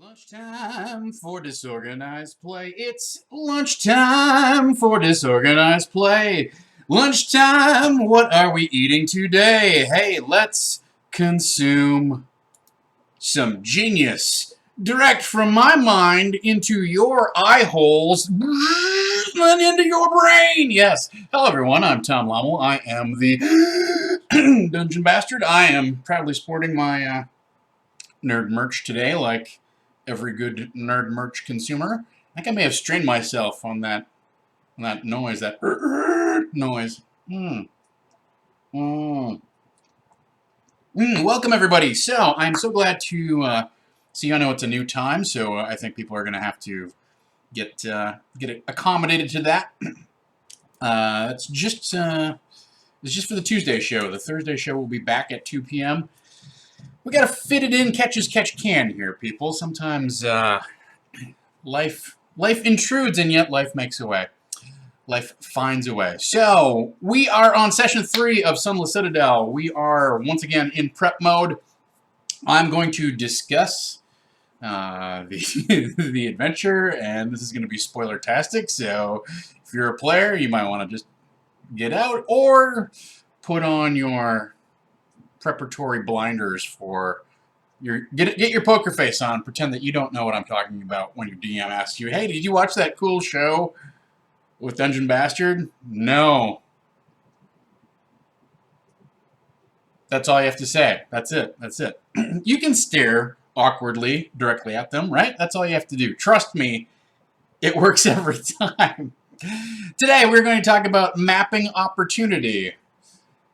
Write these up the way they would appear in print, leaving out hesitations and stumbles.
Lunchtime for disorganized play. It's lunchtime for disorganized play. Lunchtime, what are we eating today? Hey, let's consume some genius direct from my mind into your eye holes and into your brain. Yes. Hello, everyone. I'm Tom Lommel. I am the Dungeon Bastard. I am proudly sporting my nerd merch today, like every good nerd merch consumer. I think I may have strained myself on that noise, that noise. Welcome, everybody. So I'm so glad to see. I know it's a new time, so I think people are going to have to get accommodated to that. It's just for the Tuesday show. The Thursday show will be back at 2 p.m. We gotta fit it in, catch as catch can here, people. Sometimes life intrudes, and yet life makes a way. Life finds a way. So we are on session 3 of Sunless Citadel. We are once again in prep mode. I'm going to discuss the adventure, and this is going to be spoiler-tastic. So if you're a player, you might want to just get out or put on your preparatory blinders for get your poker face on, pretend that you don't know what I'm talking about when your DM asks you, hey, did you watch that cool show with Dungeon Bastard? No. That's all you have to say. That's it. That's it. You can stare awkwardly directly at them, right? That's all you have to do. Trust me, it works every time. Today we're going to talk about mapping opportunity.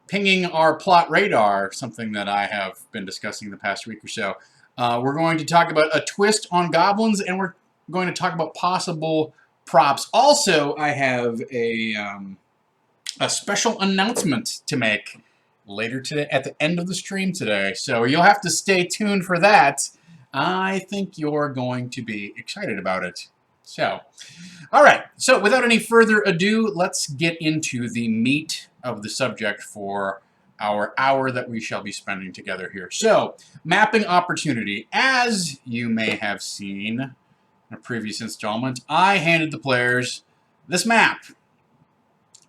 Pinging our plot radar, something that I have been discussing the past week or so. We're going to talk about a twist on goblins, and we're going to talk about possible props. Also, I have a special announcement to make later today, at the end of the stream today. So you'll have to stay tuned for that. I think you're going to be excited about it. So, all right. So without any further ado, let's get into the meat of the subject for our hour that we shall be spending together here. So, mapping opportunity. As you may have seen in a previous installment, I handed the players this map.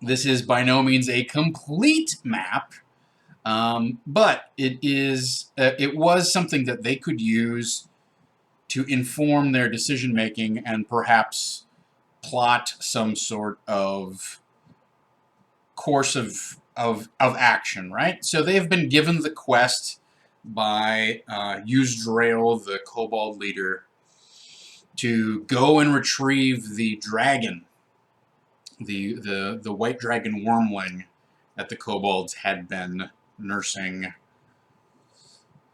This is by no means a complete map, but it was something that they could use to inform their decision-making and perhaps plot some sort of course of action, right? So they have been given the quest by Yuzdrail, the kobold leader, to go and retrieve the dragon, the white dragon wormling that the kobolds had been nursing.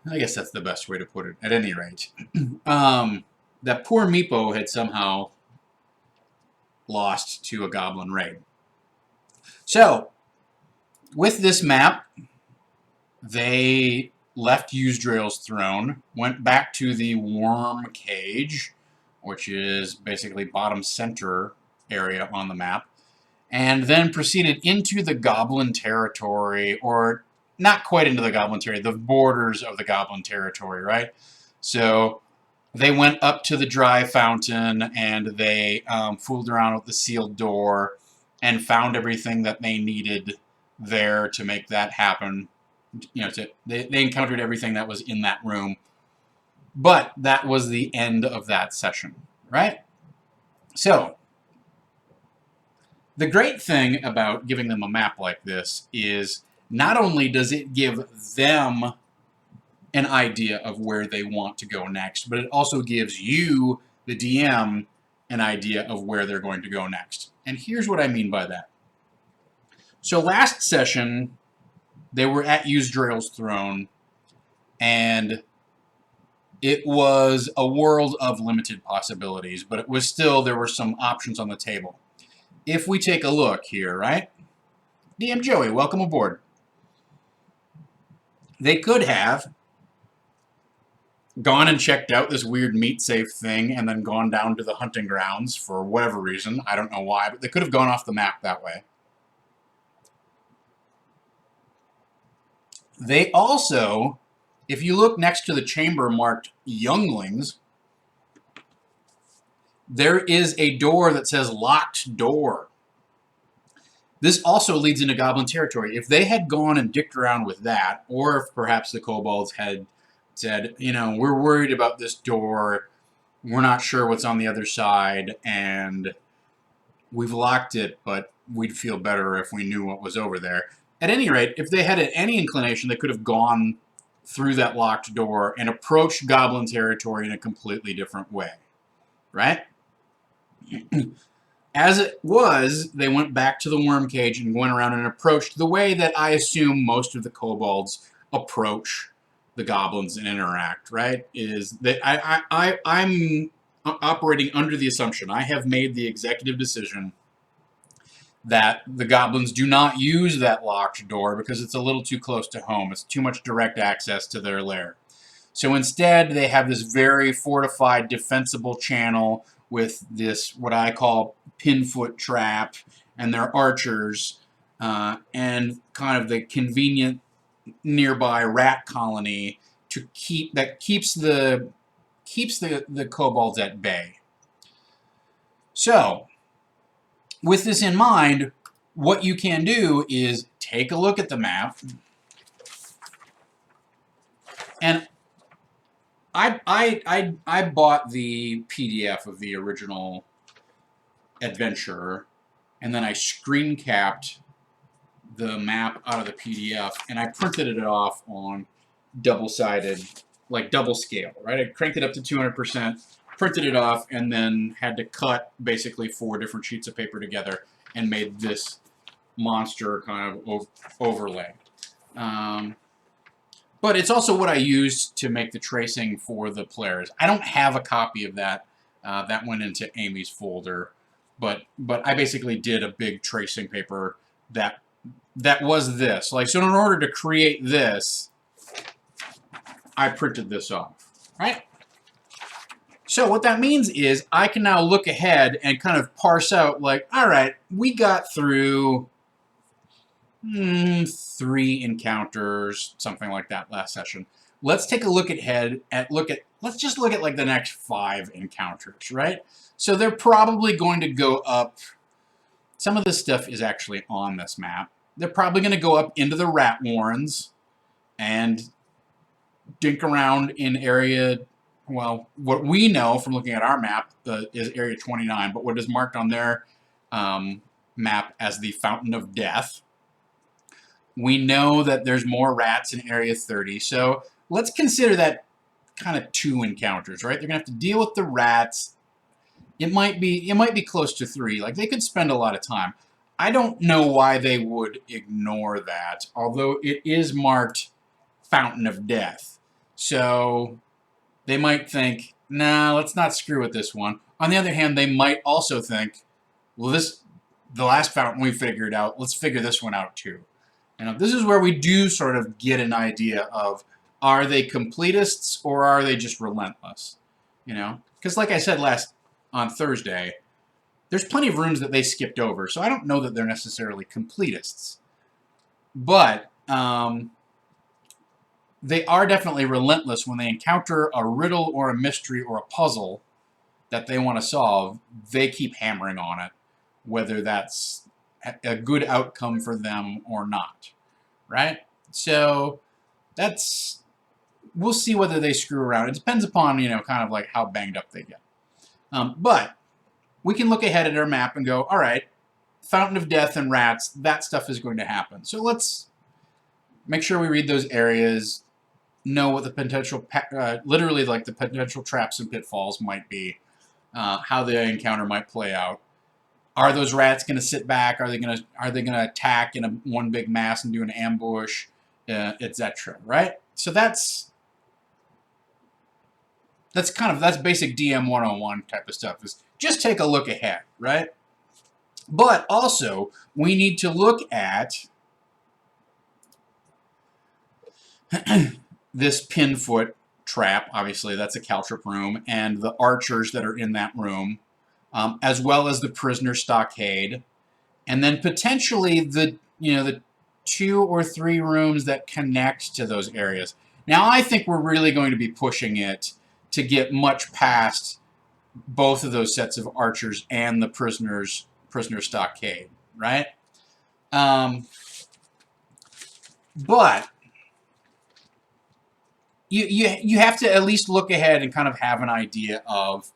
I guess that's the best way to put it, at any rate. That poor Meepo had somehow lost to a goblin raid. So, with this map, they left Yuzdrail's throne, went back to the worm cage, which is basically bottom center area on the map, and then proceeded into the goblin territory, or not quite into the goblin territory, the borders of the goblin territory, right? So they went up to the dry fountain, and they fooled around with the sealed door and found everything that they needed there to make that happen. You know, they encountered everything that was in that room. But that was the end of that session, right? So, the great thing about giving them a map like this is not only does it give them an idea of where they want to go next, but it also gives you, the DM, an idea of where they're going to go next. And here's what I mean by that. So last session, they were at Yuzdrail's throne, and it was a world of limited possibilities, but it was still, there were some options on the table. If we take a look here, right? DM Joey, welcome aboard. They could have gone and checked out this weird meat safe thing and then gone down to the hunting grounds for whatever reason. I don't know why, but they could have gone off the map that way. They also, if you look next to the chamber marked Younglings, there is a door that says locked door. This also leads into goblin territory. If they had gone and dicked around with that, or if perhaps the kobolds had said, you know, we're worried about this door, we're not sure what's on the other side, and we've locked it, but we'd feel better if we knew what was over there. At any rate, if they had any inclination, they could have gone through that locked door and approached goblin territory in a completely different way, right? As it was, they went back to the worm cage and went around and approached the way that I assume most of the kobolds approach the goblins and interact, right? Is that I'm operating under the assumption, I have made the executive decision that the goblins do not use that locked door because it's a little too close to home. It's too much direct access to their lair. So instead, they have this very fortified, defensible channel with this, what I call pinfoot trap, and their archers, and kind of the convenient nearby rat colony to keeps the kobolds at bay. So, with this in mind, what you can do is take a look at the map, and I bought the PDF of the original adventure, and then I screen capped the map out of the PDF, and I printed it off on double-sided, like double scale, right? I cranked it up to 200%, printed it off, and then had to cut basically 4 different sheets of paper together and made this monster kind of overlay. But it's also what I used to make the tracing for the players. I don't have a copy of that. That went into Amy's folder. But I basically did a big tracing paper that was this. Like, so in order to create this, I printed this off, right? So what that means is I can now look ahead and kind of parse out, like, all right, we got through 3 encounters, something like that last session. Let's take a look ahead let's just look at like the next 5 encounters, right? So they're probably going to go up. Some of this stuff is actually on this map. They're probably going to go up into the rat warrens and dink around in area, well, what we know from looking at our map is area 29, but what is marked on their map as the Fountain of Death. We know that there's more rats in area 30, so let's consider that kind of 2 encounters, right? They're going to have to deal with the rats. It might be close to 3. Like, they could spend a lot of time. I don't know why they would ignore that, although it is marked Fountain of Death. So they might think, nah, let's not screw with this one. On the other hand, they might also think, well, the last fountain we figured out, let's figure this one out too. You know, this is where we do sort of get an idea of, are they completists or are they just relentless? You know, because like I said on Thursday, there's plenty of rooms that they skipped over, so I don't know that they're necessarily completists. But they are definitely relentless when they encounter a riddle or a mystery or a puzzle that they want to solve. They keep hammering on it, whether that's a good outcome for them or not, right? So we'll see whether they screw around. It depends upon, you know, kind of like how banged up they get. But we can look ahead at our map and go, all right, Fountain of Death and rats, that stuff is going to happen. So let's make sure we read those areas, know what the potential, literally like the potential traps and pitfalls might be, how the encounter might play out. Are those rats going to sit back? Are they going to attack in one big mass and do an ambush, etc. Right? So that's basic DM 101 type of stuff. Is just take a look ahead, right? But also we need to look at this pinfoot trap. Obviously, that's a caltrip room, and the archers that are in that room. As well as the prisoner stockade, and then potentially the 2 or 3 rooms that connect to those areas. Now, I think we're really going to be pushing it to get much past both of those sets of archers and the prisoner stockade, right? Um, but you have to at least look ahead and kind of have an idea of,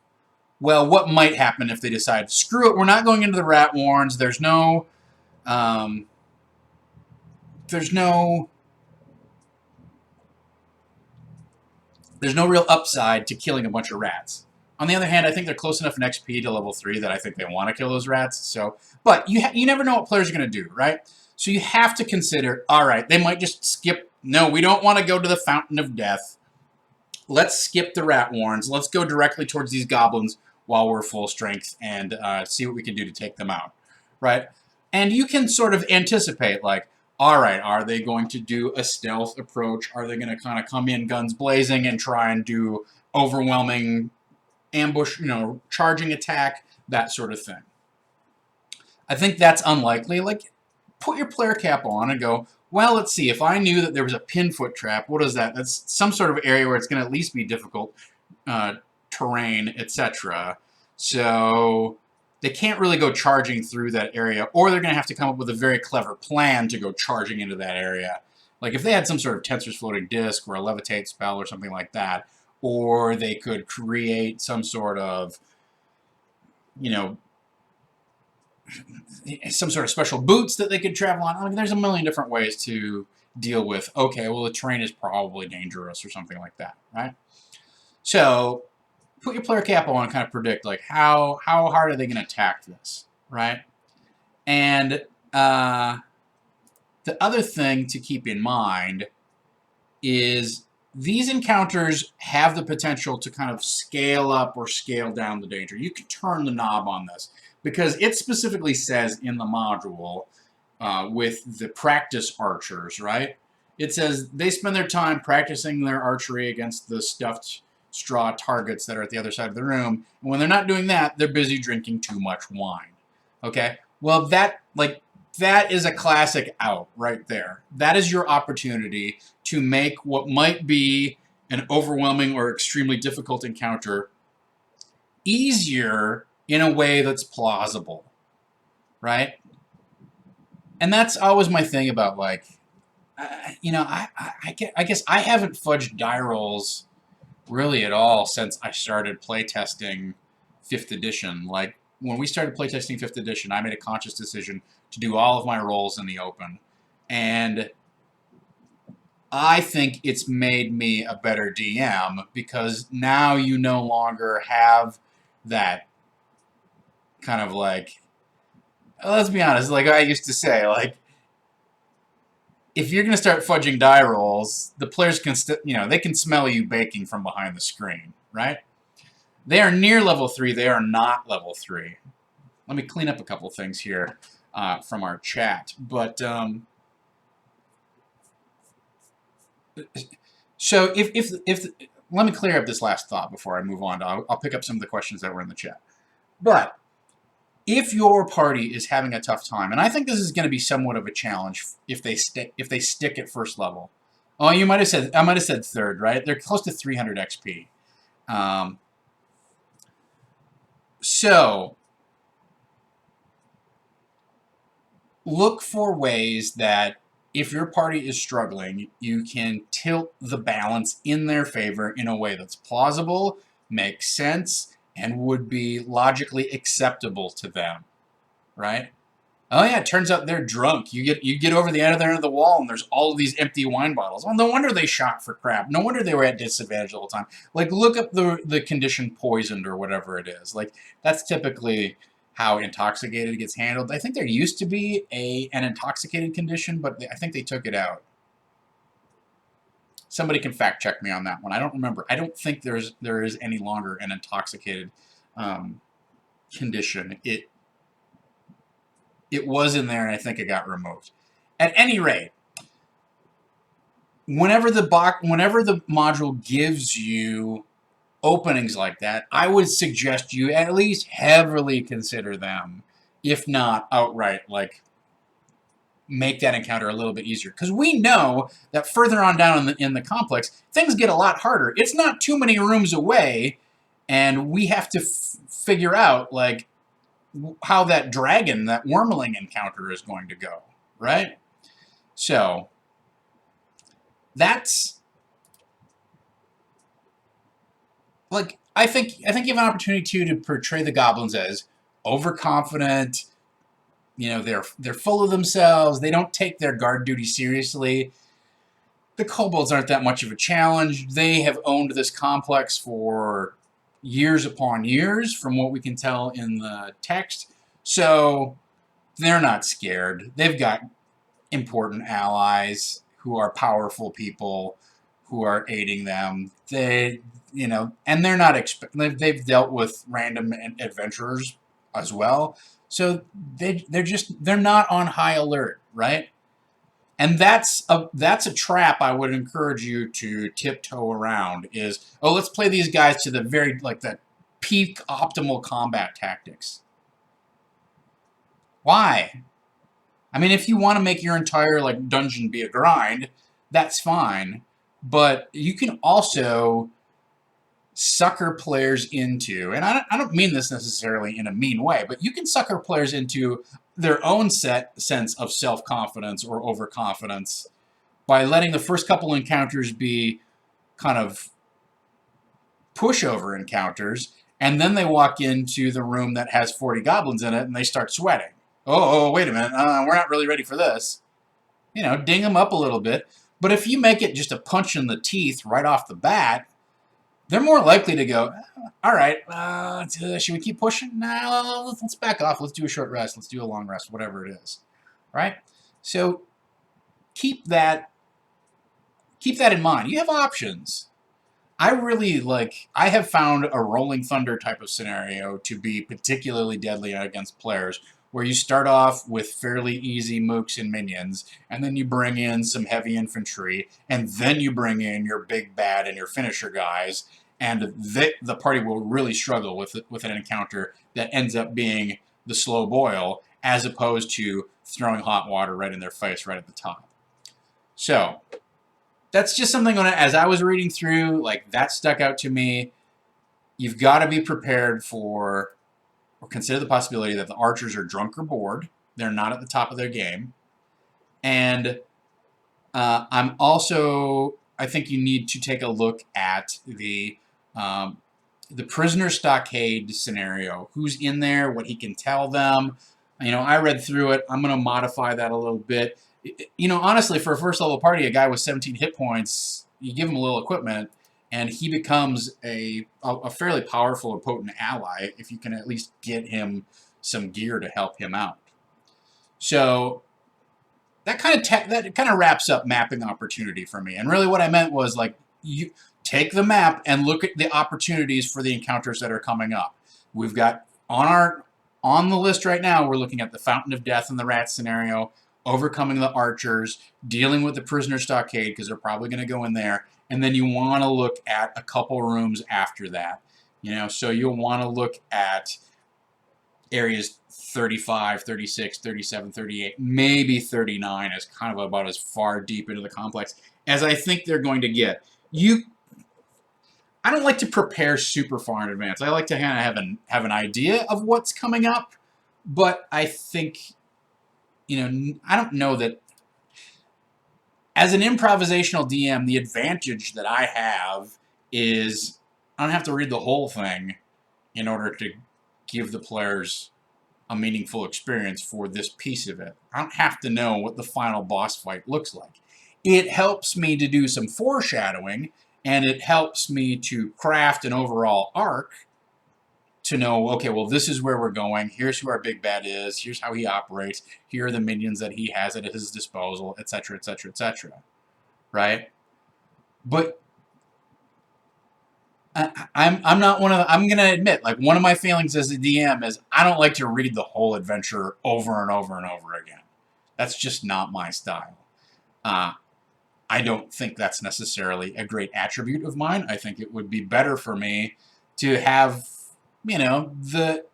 well, what might happen if they decide, screw it, we're not going into the rat warrens. There's no um, there's no real upside to killing a bunch of rats. On the other hand, I think they're close enough in XP to level 3 that I think they want to kill those rats. So, but you never know what players are going to do, right? So you have to consider, all right, they might just skip. No, we don't want to go to the Fountain of Death. Let's skip the rat warrens. Let's go directly towards these goblins while we're full strength and see what we can do to take them out, right? And you can sort of anticipate, like, all right, are they going to do a stealth approach? Are they going to kind of come in guns blazing and try and do overwhelming ambush, charging attack, that sort of thing? I think that's unlikely. Like, put your player cap on and go, well, let's see. If I knew that there was a pinfoot trap, what is that? That's some sort of area where it's going to at least be difficult terrain, etc. So they can't really go charging through that area, or they're going to have to come up with a very clever plan to go charging into that area. Like if they had some sort of Tensor's Floating Disc or a Levitate spell or something like that, or they could create some sort of, some sort of special boots that they could travel on. I mean, there's a million different ways to deal with, okay, well, the terrain is probably dangerous or something like that, right? So put your player cap on and kind of predict, like, how hard are they going to attack this, right? And the other thing to keep in mind is these encounters have the potential to kind of scale up or scale down the danger. You can turn the knob on this because it specifically says in the module with the practice archers, right? It says they spend their time practicing their archery against the stuffed straw targets that are at the other side of the room. And when they're not doing that, they're busy drinking too much wine. Okay? Well, that is a classic out right there. That is your opportunity to make what might be an overwhelming or extremely difficult encounter easier in a way that's plausible, right? And that's always my thing about, like, I guess I haven't fudged die rolls really at all since I started playtesting 5th edition. Like, when we started playtesting 5th edition, I made a conscious decision to do all of my rolls in the open. And I think it's made me a better DM because now you no longer have that kind of, like, let's be honest, like I used to say, like, if you're going to start fudging die rolls, the players can, they can smell you baking from behind the screen, right? They are near level 3. They are not level 3. Let me clean up a couple things here from our chat. But, so if let me clear up this last thought before I move on. I'll pick up some of the questions that were in the chat. But if your party is having a tough time, and I think this is going to be somewhat of a challenge if they stick at first level. Oh, I might have said 3rd, right? They're close to 300 XP. So look for ways that if your party is struggling, you can tilt the balance in their favor in a way that's plausible, makes sense, and would be logically acceptable to them, right? Oh yeah, it turns out they're drunk. You get over the other end of the wall, and there's all of these empty wine bottles. Well, no wonder they shot for crap. No wonder they were at disadvantage all the time. Like, look up the condition poisoned or whatever it is. Like, that's typically how intoxicated gets handled. I think there used to be an intoxicated condition, but I think they took it out. Somebody can fact check me on that one. I don't remember. I don't think there is any longer an intoxicated condition. It was in there, and I think it got removed. At any rate, whenever the module gives you openings like that, I would suggest you at least heavily consider them, if not outright, like, make that encounter a little bit easier. Because we know that further on down in the complex, things get a lot harder. It's not too many rooms away And we have to figure out, like, how that dragon, that wormling encounter is going to go, right? So that's, like, I think you have an opportunity too to portray the goblins as overconfident. You know, they're full of themselves. They don't take their guard duty seriously. The kobolds aren't that much of a challenge. They have owned this complex for years upon years, from what we can tell in the text. So they're not scared. They've got important allies who are powerful people who are aiding them. And they're not they've dealt with random adventurers as well. So they're not on high alert, right? And that's a trap I would encourage you to tiptoe around. Is, oh, let's play these guys to the very, like, the peak optimal combat tactics. Why? I mean, if you want to make your entire, like, dungeon be a grind, that's fine. But you can also sucker players into, and I don't mean this necessarily in a mean way, but you can sucker players into their own sense of self-confidence or overconfidence by letting the first couple encounters be kind of pushover encounters, and then they walk into the room that has 40 goblins in it, and they start sweating. Oh, wait a minute, we're not really ready for this. You know, ding them up a little bit. But if you make it just a punch in the teeth right off the bat, they're more likely to go, all right, should we keep pushing? No, let's back off. Let's do a short rest. Let's do a long rest, whatever it is, right? So keep that in mind. You have options. I have found a Rolling Thunder type of scenario to be particularly deadly against players, where you start off with fairly easy mooks and minions, and then you bring in some heavy infantry, and then you bring in your big bad and your finisher guys, and the party will really struggle with an encounter that ends up being the slow boil, as opposed to throwing hot water right in their face right at the top. So that's just something, as I was reading through, like, that stuck out to me. You've got to be prepared for, or consider the possibility that the archers are drunk or bored. They're not at the top of their game. And I think you need to take a look at the prisoner stockade scenario. Who's in there, what he can tell them. You know, I read through it. I'm going to modify that a little bit. You know, honestly, for a first level party, a guy with 17 hit points, you give him a little equipment, and he becomes a fairly powerful or potent ally if you can at least get him some gear to help him out. So that kind of wraps up mapping opportunity for me. And really what I meant was, like, you take the map and look at the opportunities for the encounters that are coming up. We've got on the list right now, we're looking at the Fountain of Death and the Rat scenario, overcoming the archers, dealing with the prisoner stockade, because they're probably going to go in there, and then you want to look at a couple rooms after that. You know, so you'll want to look at areas 35, 36, 37, 38, maybe 39 as kind of about as far deep into the complex as I think they're going to get. I don't like to prepare super far in advance. I like to kind of have an idea of what's coming up, but I think, you know, I don't know that as an improvisational DM, the advantage that I have is I don't have to read the whole thing in order to give the players a meaningful experience for this piece of it. I don't have to know what the final boss fight looks like. It helps me to do some foreshadowing, and it helps me to craft an overall arc to know, okay, well, this is where we're going. Here's who our big bad is. Here's how he operates. Here are the minions that he has at his disposal, etc., etc., etc. Right? But I'm not one of the, I'm going to admit, like, one of my failings as a DM is I don't like to read the whole adventure over and over and over again. That's just not my style. I don't think that's necessarily a great attribute of mine. I think it would be better for me to have, you know, the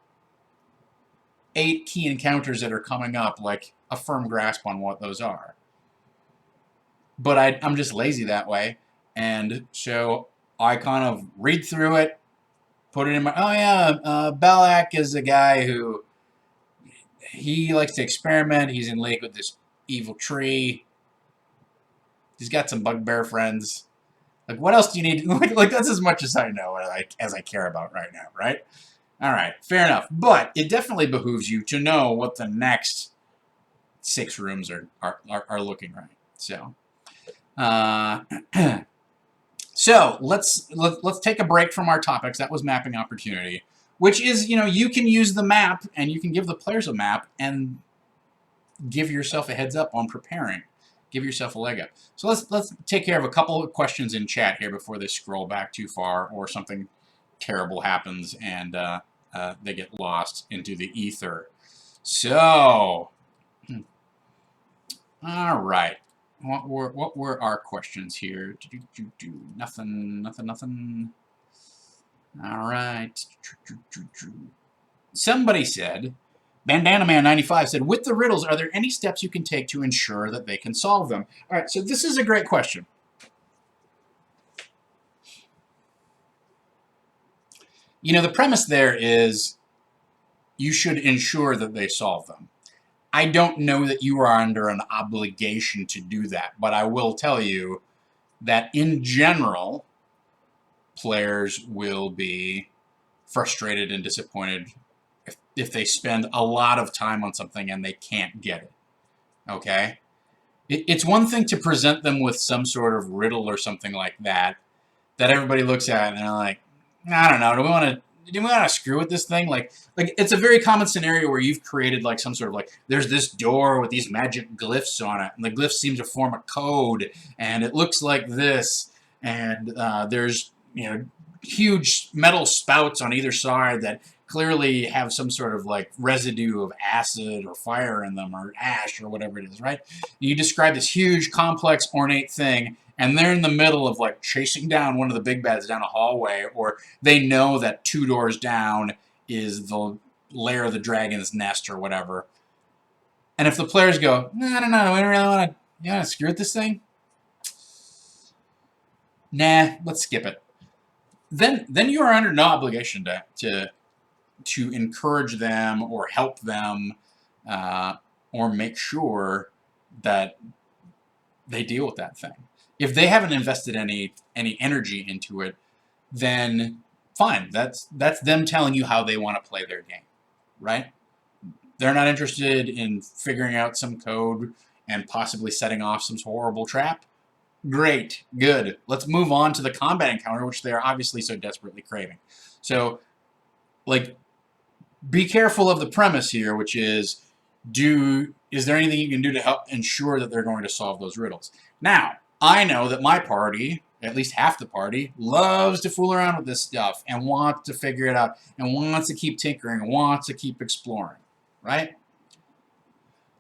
8 key encounters that are coming up, like, a firm grasp on what those are. But I'm just lazy that way, and so I kind of read through it, put it in my, oh yeah, Balak is a guy who, he likes to experiment. He's in league with this evil tree. He's got some bugbear friends. Like, what else do you need? Like that's as much as I know, as I care about right now, right? All right, fair enough. But it definitely behooves you to know what the next 6 rooms are looking like. So, so let's take a break from our topics. That was mapping opportunity, which is, you can use the map and you can give the players a map and give yourself a heads up on preparing. Give yourself a leg up. So let's take care of a couple of questions in chat here before they scroll back too far or something terrible happens and they get lost into the ether. So, all right. What were our questions here? Nothing. All right. Somebody said, Bandana Man 95 said, with the riddles, are there any steps you can take to ensure that they can solve them? All right, so this is a great question. The premise there is you should ensure that they solve them. I don't know that you are under an obligation to do that, but I will tell you that in general, players will be frustrated and disappointed if they spend a lot of time on something and they can't get it. Okay? It's one thing to present them with some sort of riddle or something like that everybody looks at and they're like, I don't know, do we want to screw with this thing? Like it's a very common scenario where you've created like some sort of like, there's this door with these magic glyphs on it, and the glyphs seem to form a code, and it looks like this, and there's huge metal spouts on either side that clearly have some sort of like residue of acid or fire in them or ash or whatever it is, right? You describe this huge, complex, ornate thing, and they're in the middle of like chasing down one of the big bads down a hallway, or they know that 2 doors down is the lair of the dragon's nest or whatever. And if the players go, no, we don't really want to screw with this thing. Nah, let's skip it. Then you are under no obligation to encourage them or help them or make sure that they deal with that thing. If they haven't invested any energy into it, then fine. That's them telling you how they want to play their game, right? They're not interested in figuring out some code and possibly setting off some horrible trap. Great, good. Let's move on to the combat encounter, which they are obviously so desperately craving. So, like, be careful of the premise here, which is, is there anything you can do to help ensure that they're going to solve those riddles? Now, I know that my party, at least half the party, loves to fool around with this stuff and wants to figure it out and wants to keep tinkering and wants to keep exploring, right?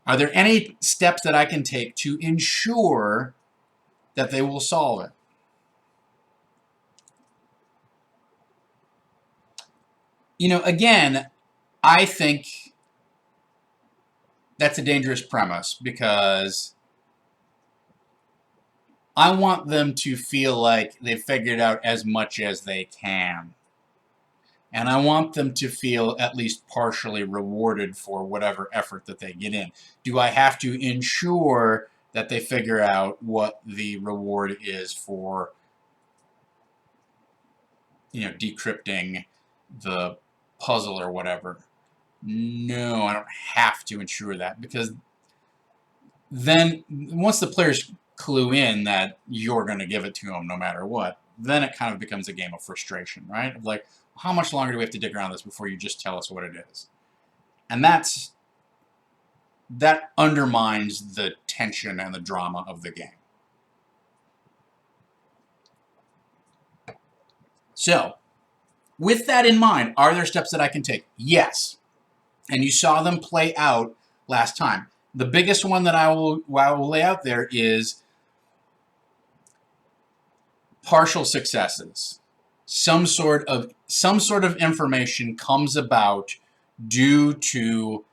Are there any steps that I can take to ensure that they will solve it? Again, I think that's a dangerous premise because I want them to feel like they've figured out as much as they can. And I want them to feel at least partially rewarded for whatever effort that they get in. Do I have to ensure that they figure out what the reward is for, decrypting the puzzle or whatever? No, I don't have to ensure that, because then once the players clue in that you're going to give it to them no matter what, then it kind of becomes a game of frustration, right? Like, how much longer do we have to dig around this before you just tell us what it is? And that undermines the tension and the drama of the game. So, with that in mind, are there steps that I can take? Yes. And you saw them play out last time. The biggest one that I will lay out there is partial successes. Some sort of information comes about due to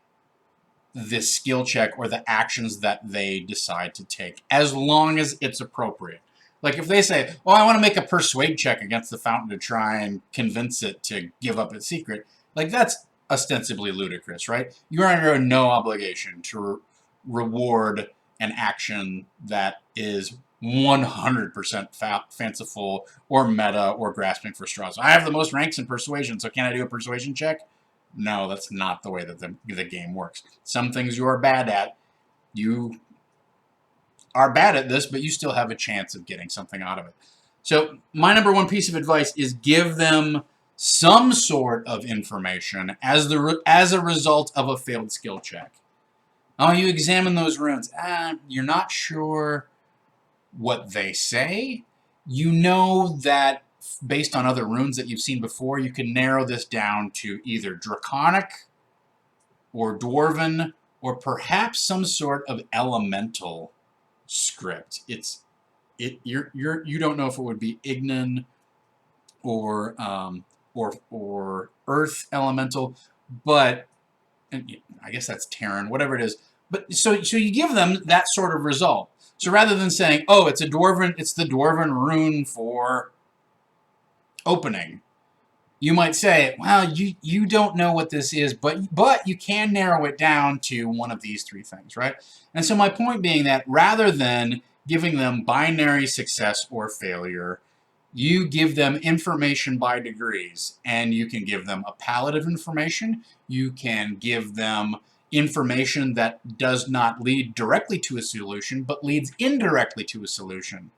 the skill check or the actions that they decide to take, as long as it's appropriate. Like if they say, "Oh, I want to make a persuade check against the fountain to try and convince it to give up its secret," like that's ostensibly ludicrous, right? You're under no obligation to reward an action that is 100% fanciful or meta or grasping for straws. I have the most ranks in persuasion, so can I do a persuasion check? No, that's not the way that the game works. Some things you are bad at, you are bad at this, but you still have a chance of getting something out of it. So my number one piece of advice is give them some sort of information as a result of a failed skill check. Oh, you examine those runes. You're not sure what they say. You know that based on other runes that you've seen before, you can narrow this down to either Draconic or Dwarven or perhaps some sort of elemental script. You don't know if it would be Ignan or Earth elemental, but I guess that's Terran, whatever it is. But so you give them that sort of result. So rather than saying, "Oh, it's the Dwarven rune for opening," you might say, "Well, you don't know what this is, but you can narrow it down to one of these three things, right?" And so my point being that rather than giving them binary success or failure, you give them information by degrees, and you can give them a palette of information. You can give them information that does not lead directly to a solution, but leads indirectly to a solution.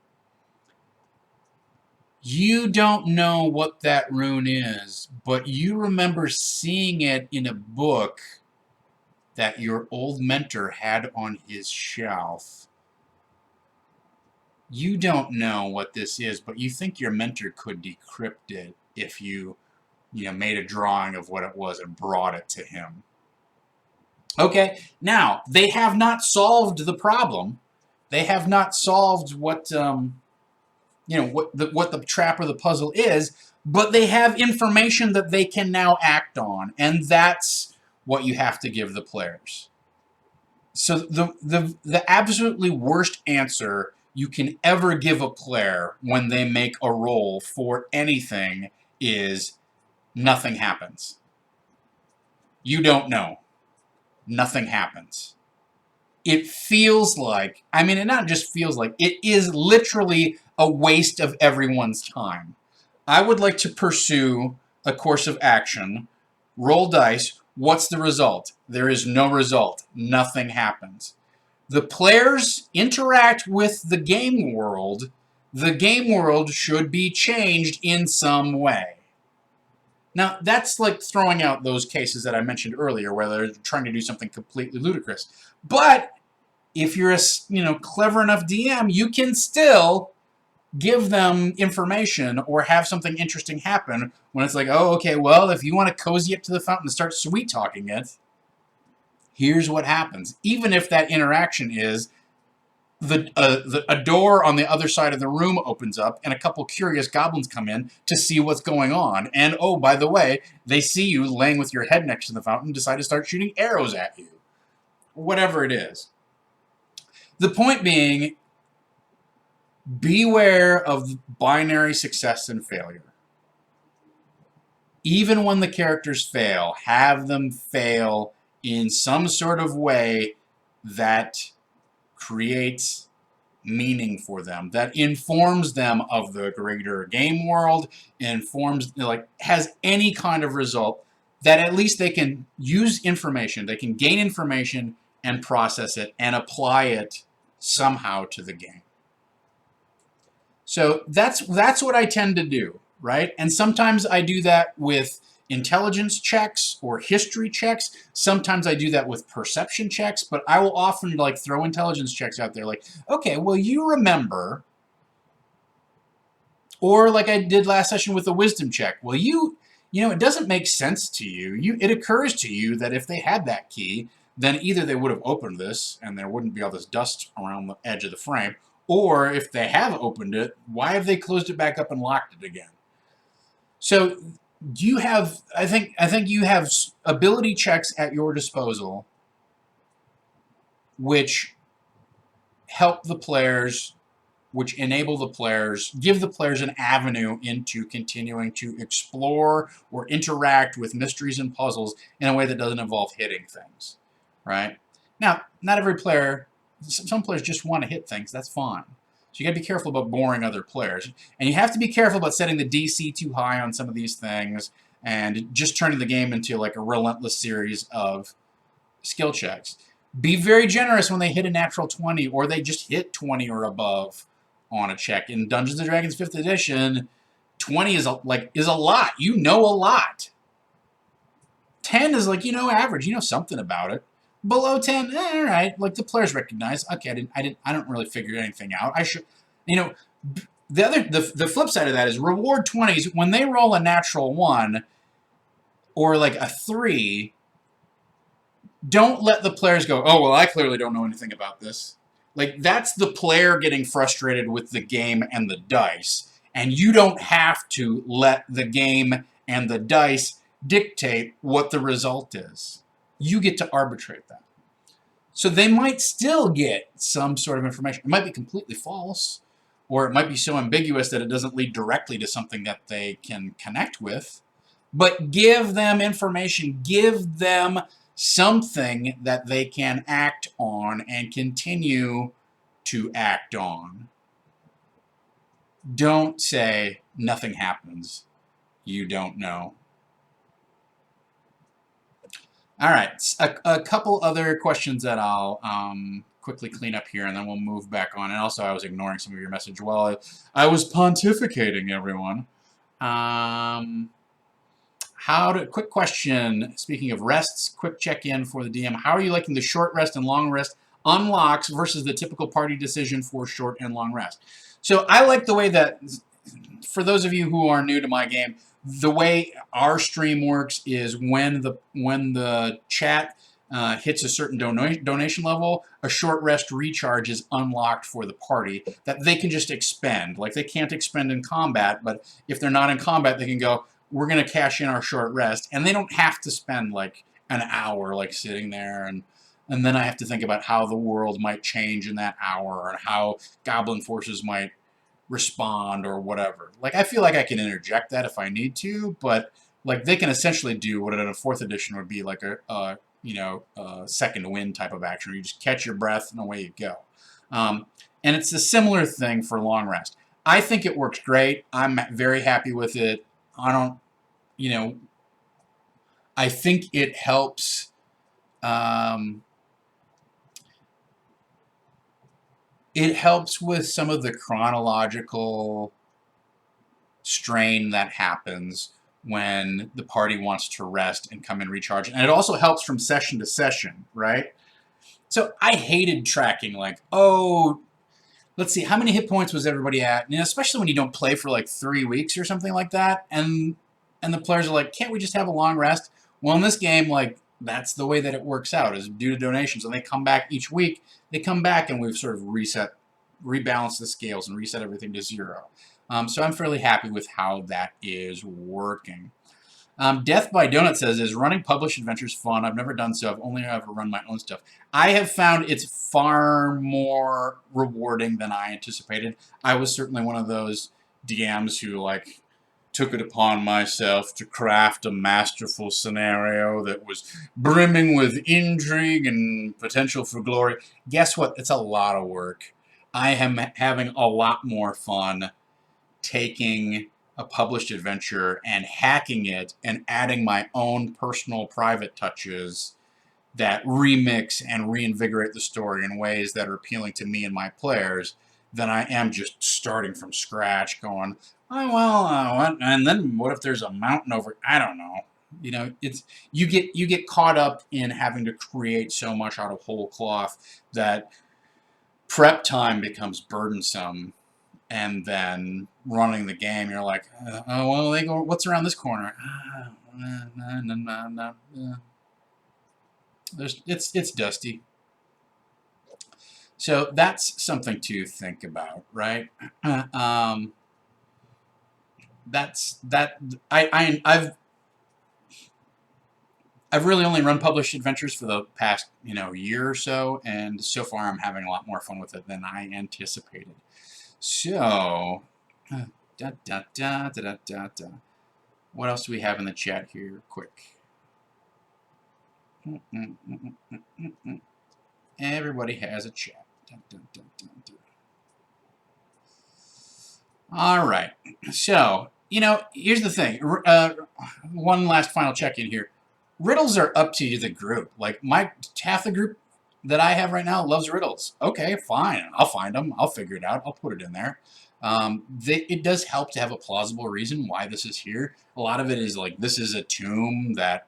You don't know what that rune is, but you remember seeing it in a book that your old mentor had on his shelf. You don't know what this is, but you think your mentor could decrypt it if you made a drawing of what it was and brought it to him. Okay, now, they have not solved the problem. They have not solved what the trap or the puzzle is, but they have information that they can now act on, and that's what you have to give the players. So the absolutely worst answer you can ever give a player when they make a roll for anything is nothing happens. You don't know. Nothing happens. It feels like, it not just feels like, it is literally a waste of everyone's time. I would like to pursue a course of action, roll dice. What's the result? There is no result. Nothing happens. The players interact with the game world. The game world should be changed in some way. Now, that's like throwing out those cases that I mentioned earlier where they're trying to do something completely ludicrous. But if you're a clever enough DM, you can still give them information or have something interesting happen when it's like, oh, okay, well, if you want to cozy up to the fountain and start sweet-talking it, here's what happens. Even if that interaction is a door on the other side of the room opens up and a couple curious goblins come in to see what's going on. And, oh, by the way, they see you laying with your head next to the fountain and decide to start shooting arrows at you. Whatever it is. The point being, beware of binary success and failure. Even when the characters fail, have them fail in some sort of way that creates meaning for them, that informs them of the greater game world, has any kind of result that at least they can use information, they can gain information and process it and apply it somehow to the game. So that's what I tend to do, right? And sometimes I do that with intelligence checks or history checks. Sometimes I do that with perception checks, but I will often throw intelligence checks out there like, okay, well, you remember, or like I did last session with the wisdom check. Well, it doesn't make sense to you. It occurs to you that if they had that key, then either they would have opened this and there wouldn't be all this dust around the edge of the frame, or if they have opened it, why have they closed it back up and locked it again? So I think you have ability checks at your disposal which help the players which enable the players, give the players an avenue into continuing to explore or interact with mysteries and puzzles in a way that doesn't involve hitting things, right? Now, not every player, some players just want to hit things, that's fine. So you got to be careful about boring other players. And you have to be careful about setting the DC too high on some of these things and just turning the game into like a relentless series of skill checks. Be very generous when they hit a natural 20 or they just hit 20 or above on a check. In Dungeons & Dragons 5th edition, 20 is a lot. You know a lot. 10 is like, average. You know something about it. Below 10, all right. Like the players recognize, okay, I don't really figure anything out. I should, the flip side of that is reward 20s when they roll a natural 1 or like a 3. Don't let the players go, oh, well, I clearly don't know anything about this. Like, that's the player getting frustrated with the game and the dice. And you don't have to let the game and the dice dictate what the result is. You get to arbitrate that. So they might still get some sort of information. It might be completely false, or it might be so ambiguous that it doesn't lead directly to something that they can connect with. But give them information. Give them something that they can act on and continue to act on. Don't say nothing happens. You don't know. All right, a couple other questions that I'll quickly clean up here, and then we'll move back on. And also, I was ignoring some of your message while I was pontificating, everyone. Quick question, speaking of rests, quick check-in for the DM. How are you liking the short rest and long rest unlocks versus the typical party decision for short and long rest? So I like the way that, for those of you who are new to my game, the way our stream works is when the chat hits a certain donation level, a short rest recharge is unlocked for the party that they can just expend. Like, they can't expend in combat, but if they're not in combat, they can go, we're going to cash in our short rest, and they don't have to spend like an hour like sitting there, and then I have to think about how the world might change in that hour and how goblin forces might respond or whatever. Like, I feel like I can interject that if I need to, but like they can essentially do what in a 4th edition would be like a second wind type of action. You just catch your breath and away you go. And it's a similar thing for long rest. I think it works great. I'm very happy with it. I think it helps. It helps with some of the chronological strain that happens when the party wants to rest and come and recharge. And it also helps from session to session, right? So I hated tracking, like, oh, let's see, how many hit points was everybody at? And especially when you don't play for like 3 weeks or something like that, and the players are like, can't we just have a long rest? Well, in this game, like, that's the way that it works out, is due to donations. And they come back each week. They come back and we've sort of rebalanced the scales and reset everything to 0. So I'm fairly happy with how that is working. Death by Donut says, is running published adventures fun? I've never done so. I've only ever run my own stuff. I have found it's far more rewarding than I anticipated. I was certainly one of those DMs who, like, took it upon myself to craft a masterful scenario that was brimming with intrigue and potential for glory. Guess what? It's a lot of work. I am having a lot more fun taking a published adventure and hacking it and adding my own personal private touches that remix and reinvigorate the story in ways that are appealing to me and my players than I am just starting from scratch going, oh, well, and then what if there's a mountain over? I don't know. It's you get caught up in having to create so much out of whole cloth that prep time becomes burdensome, and then running the game, you're like, oh, well, they go, what's around this corner? No. It's dusty. So that's something to think about, right? I've really only run published adventures for the past year or so, and so far I'm having a lot more fun with it than I anticipated. So, da, da, da, da, da, da, da. What else do we have in the chat here? Quick. Everybody has a chat. Dun, dun, dun, dun, dun. All right. So, here's the thing. One last final check-in here. Riddles are up to the group. Like, half the group that I have right now loves riddles. Okay, fine. I'll find them. I'll figure it out. I'll put it in there. It does help to have a plausible reason why this is here. A lot of it is like, this is a tomb that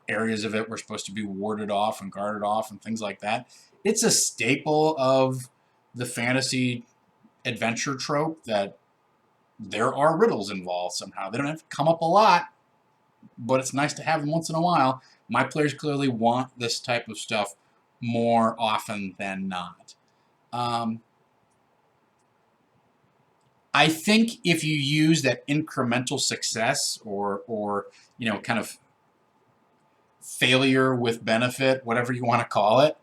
areas of it were supposed to be warded off and guarded off and things like that. It's a staple of the fantasy adventure trope that there are riddles involved somehow. They don't have to come up a lot, but it's nice to have them once in a while. My players clearly want this type of stuff more often than not. I think if you use that incremental success or kind of failure with benefit, whatever you want to call it,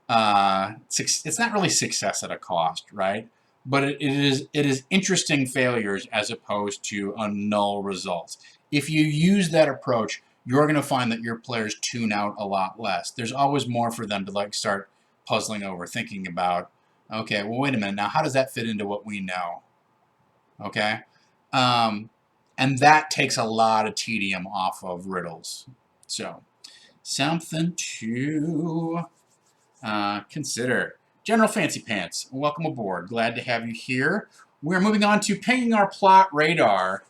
it's not really success at a cost, right? But it is interesting failures as opposed to a null results. If you use that approach, you're going to find that your players tune out a lot less. There's always more for them to start puzzling over, thinking about, okay, well, wait a minute, now how does that fit into what we know? Okay? And that takes a lot of tedium off of riddles. So, something to consider. General Fancy Pants, welcome aboard. Glad to have you here. We're moving on to pinging our plot radar.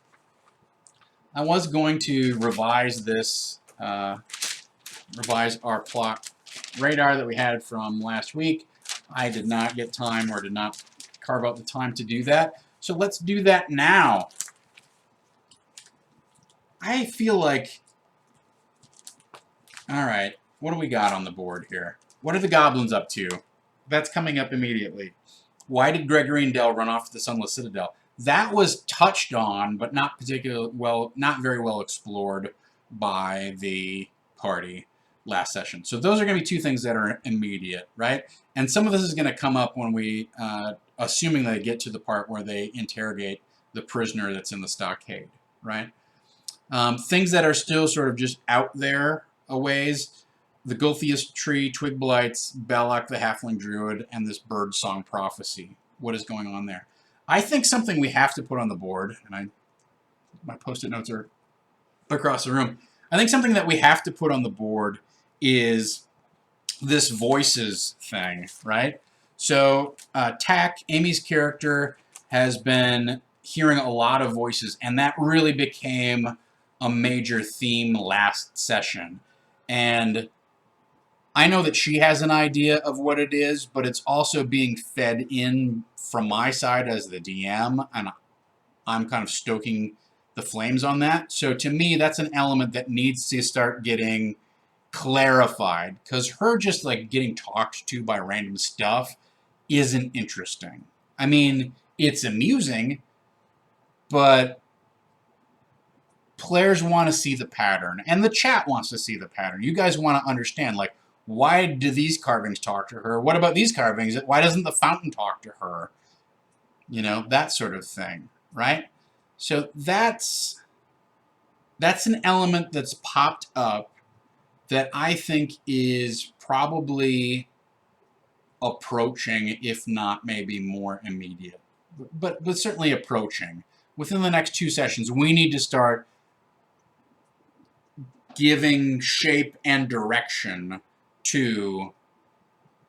I was going to revise this, revise our plot radar that we had from last week. I did not get time or did not carve out the time to do that. So let's do that now. I feel like, all right, what do we got on the board here? What are the goblins up to? That's coming up immediately. Why did Gregory and Dell run off to the Sunless Citadel? That was touched on, but not very well explored by the party last session. So those are going to be two things that are immediate, right? And some of this is going to come up when we, assuming they get to the part where they interrogate the prisoner that's in the stockade, right? Things that are still sort of just out there a ways. The Gulthius Tree, Twig Blights, Balak the Halfling Druid, and this Bird Song Prophecy. What is going on there? I think something we have to put on the board, and my Post-it notes are across the room. I think something that we have to put on the board is this voices thing, right? So, Tack, Amy's character, has been hearing a lot of voices, and that really became a major theme last session. And I know that she has an idea of what it is, but it's also being fed in from my side as the DM, and I'm kind of stoking the flames on that. So to me, that's an element that needs to start getting clarified, because her just getting talked to by random stuff isn't interesting. I mean, it's amusing, but players want to see the pattern, and the chat wants to see the pattern. You guys want to understand, why do these carvings talk to her? What about these carvings? Why doesn't the fountain talk to her? That sort of thing, right? So that's an element that's popped up that I think is probably approaching, if not maybe more immediate, but certainly approaching. Within the next 2 sessions, we need to start giving shape and direction to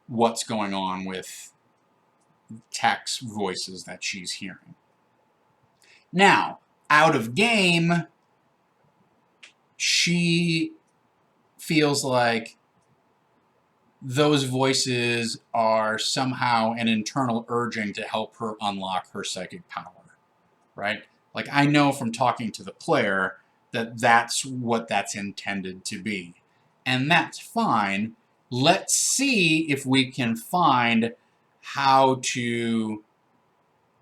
what's going on with Tack's voices that she's hearing. Now, out of game, she feels like those voices are somehow an internal urging to help her unlock her psychic power, right? I know from talking to the player that that's what that's intended to be. And that's fine. Let's see if we can find how to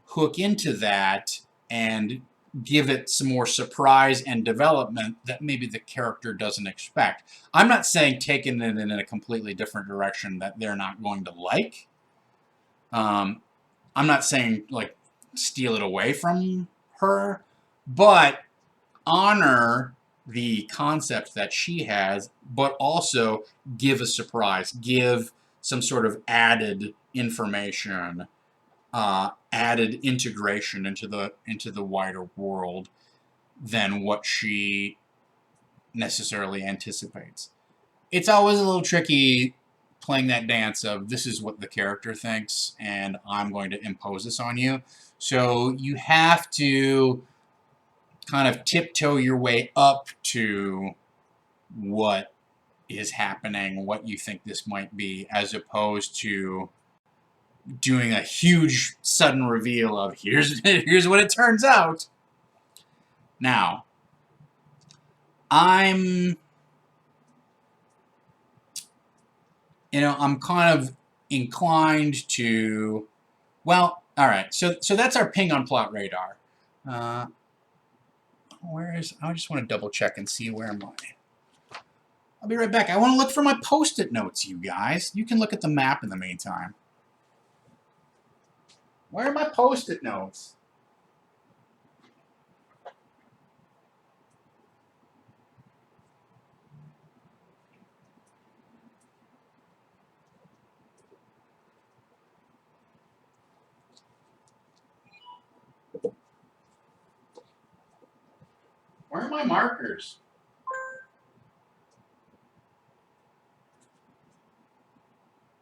hook into that and give it some more surprise and development that maybe the character doesn't expect. I'm not saying taking it in a completely different direction that they're not going to like. I'm not saying steal it away from her, but honor the concept that she has, but also give a surprise, give some sort of added information, added integration into the wider world than what she necessarily anticipates. It's always a little tricky playing that dance of this is what the character thinks and I'm going to impose this on you. So you have to kind of tiptoe your way up to what is happening, what you think this might be, as opposed to doing a huge sudden reveal of here's what it turns out. Now, I'm kind of inclined to, well, all right. So that's our ping on plot radar. I just want to double check and see where am I. I'll be right back. I want to look for my post-it notes, you guys. You can look at the map in the meantime. Where are my post-it notes? Where are my markers?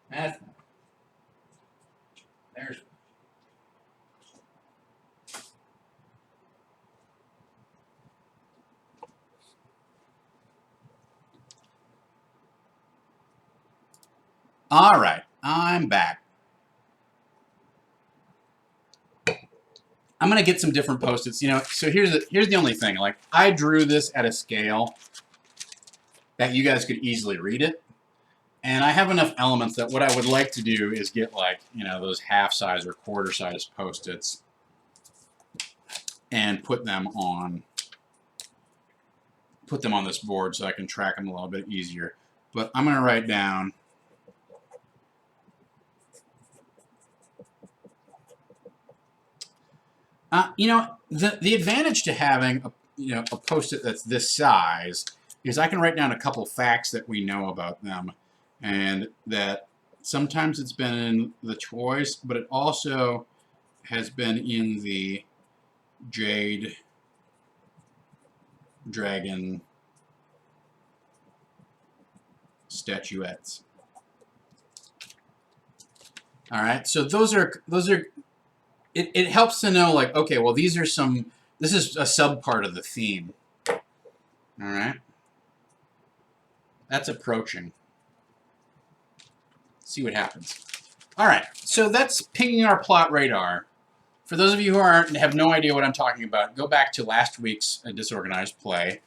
There's. All right, I'm back. I'm gonna get some different post-its. So here's the only thing. Like, I drew this at a scale that you guys could easily read it, and I have enough elements that what I would like to do is get, like, those half-size or quarter-size post-its and put them on this board so I can track them a little bit easier. But I'm gonna write down the advantage to having a post-it that's this size is I can write down a couple facts that we know about them, and that sometimes it's been in the toys, but it also has been in the Jade Dragon statuettes. All right, so those are. It helps to know, like, okay, well, this is a sub part of the theme. All right, that's approaching. See what happens. All right, so that's pinging our plot radar. For those of you who have no idea what I'm talking about, go back to last week's Disorganized play.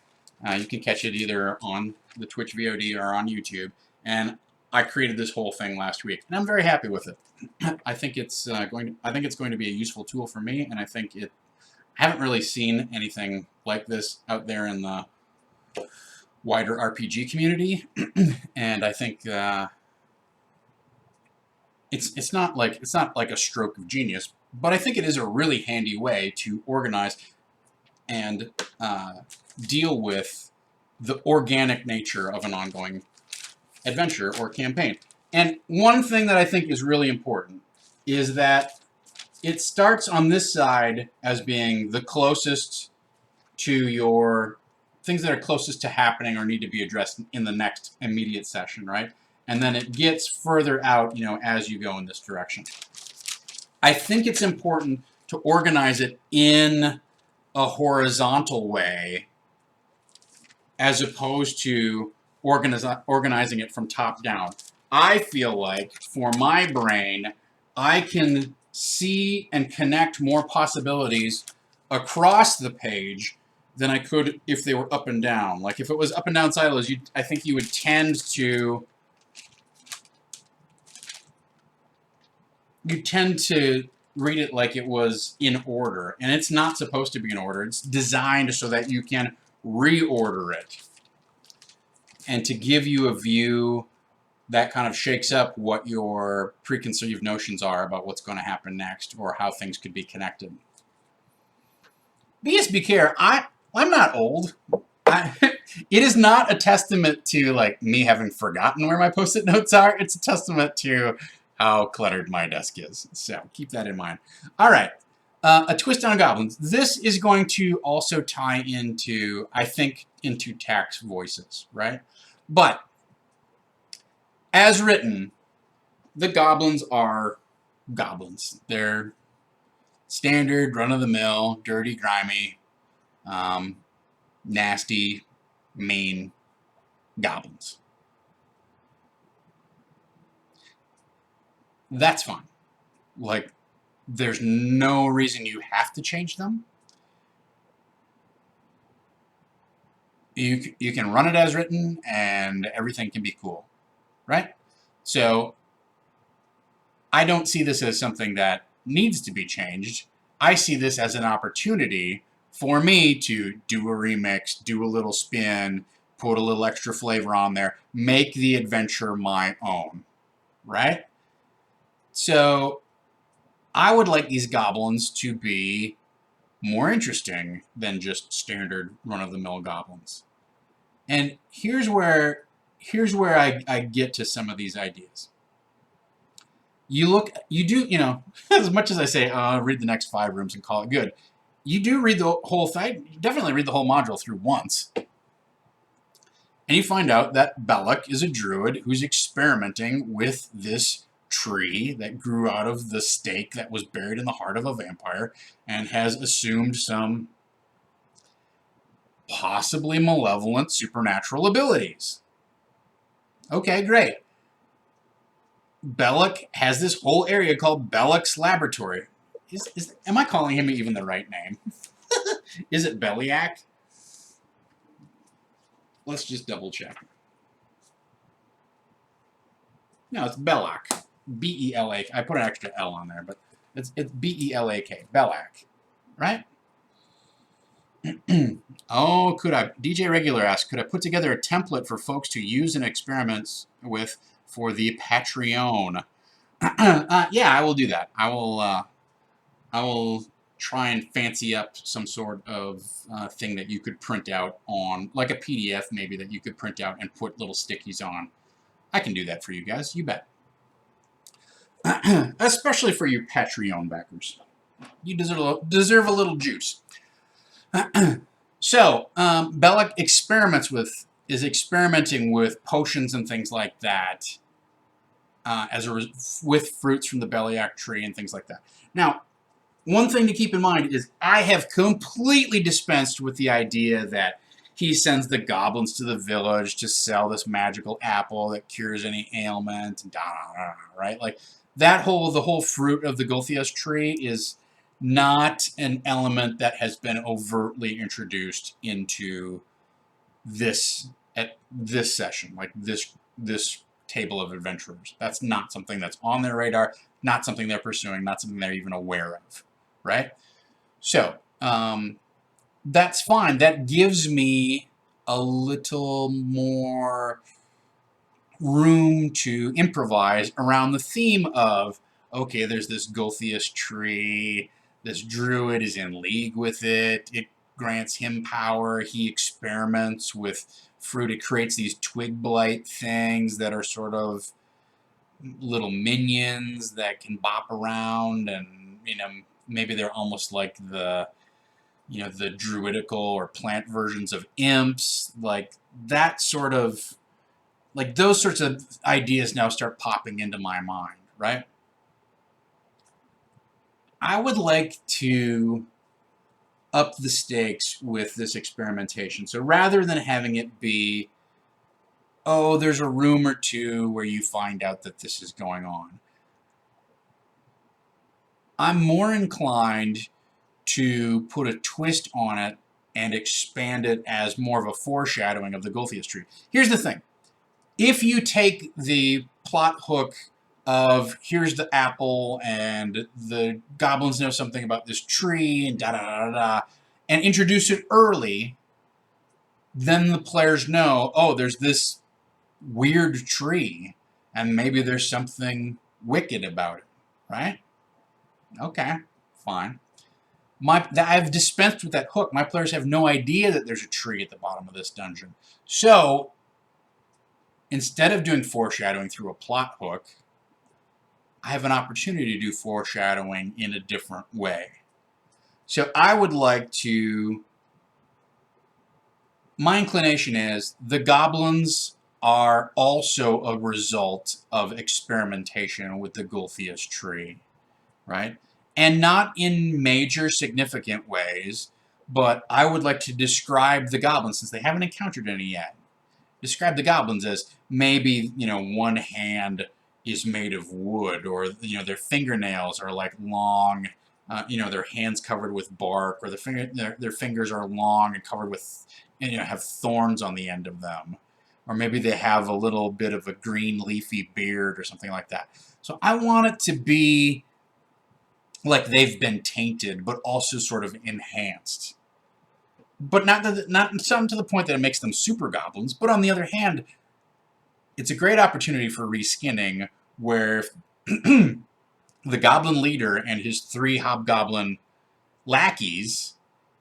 You can catch it either on the Twitch VOD or on YouTube. And I created this whole thing last week, and I'm very happy with it. I think it's going to be a useful tool for me, and I haven't really seen anything like this out there in the wider RPG community, and I think it's not like a stroke of genius, but I think it is a really handy way to organize and deal with the organic nature of an ongoing adventure or campaign. And one thing that I think is really important is that it starts on this side as being the closest to your things that are closest to happening or need to be addressed in the next immediate session, right? And then it gets further out, as you go in this direction. I think it's important to organize it in a horizontal way as opposed to organizing it from top down. I feel like, for my brain, I can see and connect more possibilities across the page than I could if they were up and down. Like, if it was up and down silos, I think you would tend to read it like it was in order, and it's not supposed to be in order. It's designed so that you can reorder it and to give you a view that kind of shakes up what your preconceived notions are about what's going to happen next or how things could be connected. BSB Care, I'm not old. It is not a testament to like me having forgotten where my post-it notes are. It's a testament to how cluttered my desk is. So keep that in mind. All right. A twist on goblins. This is going to also tie into, I think, into tax voices, right? But as written, the goblins are goblins. They're standard, run-of-the-mill, dirty, grimy, nasty, mean goblins. That's fine. Like, there's no reason you have to change them. You can run it as written, and everything can be cool, right? So I don't see this as something that needs to be changed. I see this as an opportunity for me to do a remix, do a little spin, put a little extra flavor on there, make the adventure my own, right? So I would like these goblins to be more interesting than just standard run-of-the-mill goblins. And here's where I get to some of these ideas. You do, as much as I say, read the next 5 rooms and call it good, you do read the whole thing, you definitely read the whole module through once. And you find out that Belloc is a druid who's experimenting with this tree that grew out of the stake that was buried in the heart of a vampire and has assumed some possibly malevolent supernatural abilities. Okay, great. Belloc has this whole area called Belloc's Laboratory. Am I calling him even the right name? Is it Beliac? Let's just double check. No, it's Belloc. B-E-L-A-K. I put an extra L on there, but it's B-E-L-A-K. Belloc. Right? Oh, could I? DJ Regular asks, could I put together a template for folks to use and experiments with for the Patreon? Yeah, I will do that. I will try and fancy up some sort of thing that you could print out on, like a PDF maybe that you could print out and put little stickies on. I can do that for you guys, you bet. Especially for you Patreon backers. You deserve a little juice. So, Belloc is experimenting with potions and things like that, with fruits from the Beliac tree and things like that. Now, one thing to keep in mind is I have completely dispensed with the idea that he sends the goblins to the village to sell this magical apple that cures any ailment, right? Like the whole fruit of the Gulthias tree is not an element that has been overtly introduced into this session, like this table of adventurers. That's not something that's on their radar, not something they're pursuing, not something they're even aware of, right? So that's fine. That gives me a little more room to improvise around the theme of, okay, there's this Gulthias tree, this druid is in league with it, it grants him power, he experiments with fruit, it creates these twig blight things that are sort of little minions that can bop around, and maybe they're almost like the druidical or plant versions of imps, like that sort of, like those sorts of ideas now start popping into my mind, right? I would like to up the stakes with this experimentation. So rather than having it be, oh, there's a room or two where you find out that this is going on, I'm more inclined to put a twist on it and expand it as more of a foreshadowing of the Gulthias tree. Here's the thing. If you take the plot hook of here's the apple and the goblins know something about this tree and da-da-da-da-da, and introduce it early, then the players know, oh, there's this weird tree And maybe there's something wicked about it, right? Okay, fine. I've dispensed with that hook. My players have no idea that there's a tree at the bottom of this dungeon. So, instead of doing foreshadowing through a plot hook, I have an opportunity to do foreshadowing in a different way. So I would like to... My inclination is the goblins are also a result of experimentation with the Gulthias tree, right? And not in major significant ways, but I would like to describe the goblins, since they haven't encountered any yet. Describe the goblins as maybe, one hand is made of wood, or, their fingernails are like long, their hands covered with bark, or their fingers are long and covered with, have thorns on the end of them. Or maybe they have a little bit of a green leafy beard or something like that. So I want it to be like they've been tainted, but also sort of enhanced. But not some to the point that it makes them super goblins. But on the other hand, it's a great opportunity for reskinning, where the goblin leader and his 3 hobgoblin lackeys,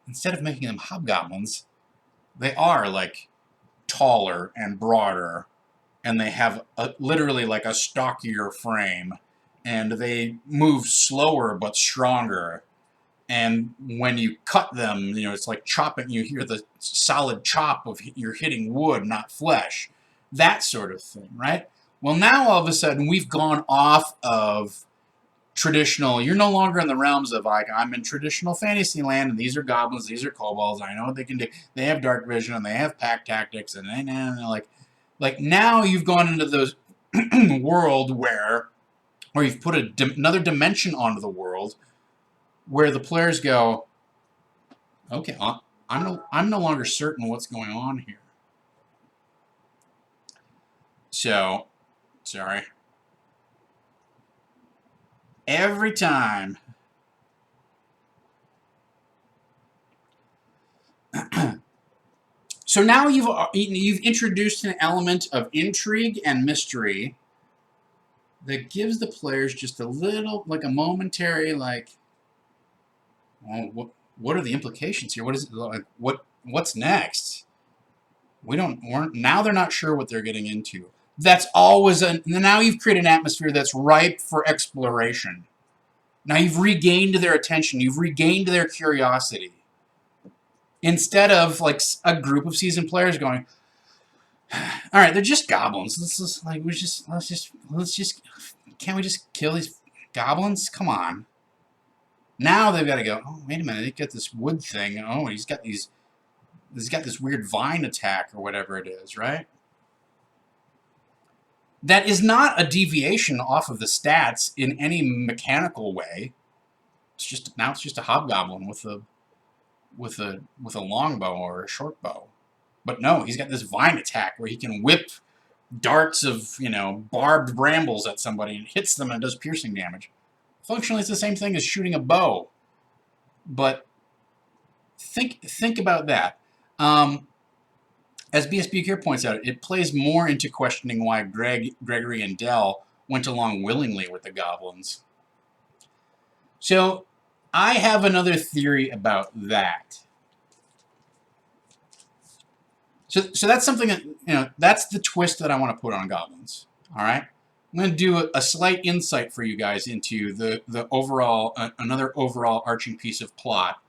instead of making them hobgoblins, they are like taller and broader, and they have literally like a stockier frame, and they move slower but stronger. And when you cut them, it's like chopping. You hear the solid chop of you're hitting wood, not flesh. That sort of thing, right? Well, now all of a sudden we've gone off of traditional. You're no longer in the realms of like, I'm in traditional fantasy land, and these are goblins, these are kobolds. I know what they can do. They have dark vision, and they have pack tactics, and like now you've gone into the world where you've put another dimension onto the world, where the players go, okay, I'm no longer certain what's going on here. So, sorry. Every time. So now you've introduced an element of intrigue and mystery that gives the players just a little, like a momentary, like, well, what are the implications here? What is it like? What's next? Now they're not sure what they're getting into. That's always now you've created an atmosphere that's ripe for exploration. Now you've regained their attention. You've regained their curiosity. Instead of like a group of seasoned players going, all right, they're just goblins. Can't we just kill these goblins? Come on. Now they've got to go, oh, wait a minute, they got this wood thing. Oh, he's got this weird vine attack or whatever it is, right? That is not a deviation off of the stats in any mechanical way. It's just a hobgoblin with a longbow or a short bow. But no, he's got this vine attack where he can whip darts of, barbed brambles at somebody and hits them and does piercing damage. Functionally, it's the same thing as shooting a bow. But think about that. As BSB here points out, it plays more into questioning why Gregory and Dell went along willingly with the goblins. So I have another theory about that. So that's something that, that's the twist that I want to put on goblins. All right? I'm going to do a slight insight for you guys into the overall, another overall arching piece of plot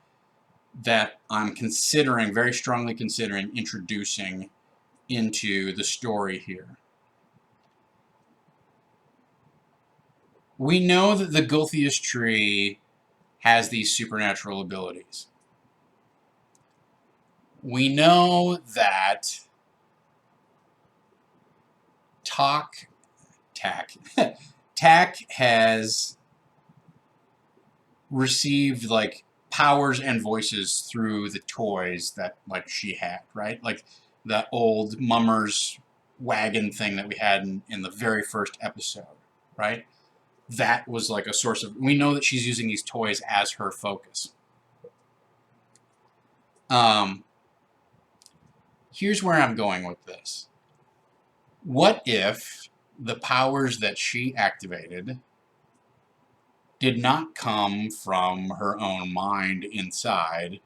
that I'm very strongly considering introducing into the story here. We know that the Gulthias tree has these supernatural abilities. We know that Tak has received like powers and voices through the toys that like she had, right? Like that old mummer's wagon thing that we had in the very first episode, right? That was like a source of... We know that she's using these toys as her focus. Here's where I'm going with this. What if the powers that she activated did not come from her own mind inside,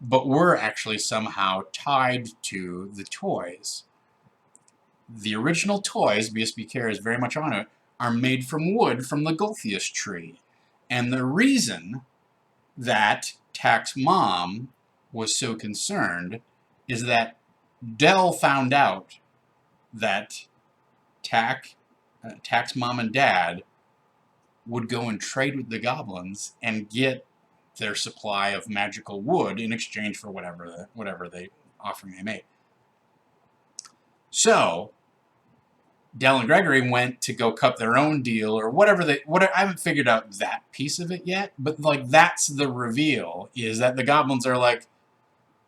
but were actually somehow tied to the toys. The original toys, BSB Care is very much on it, are made from wood from the Gulthias tree. And the reason that Tak's mom was so concerned is that Dell found out that Tak's mom and dad would go and trade with the goblins and get their supply of magical wood in exchange for whatever they offering they made. So Dell and Gregory went to go cut their own deal or whatever I haven't figured out that piece of it yet, but like that's the reveal, is that the goblins are like,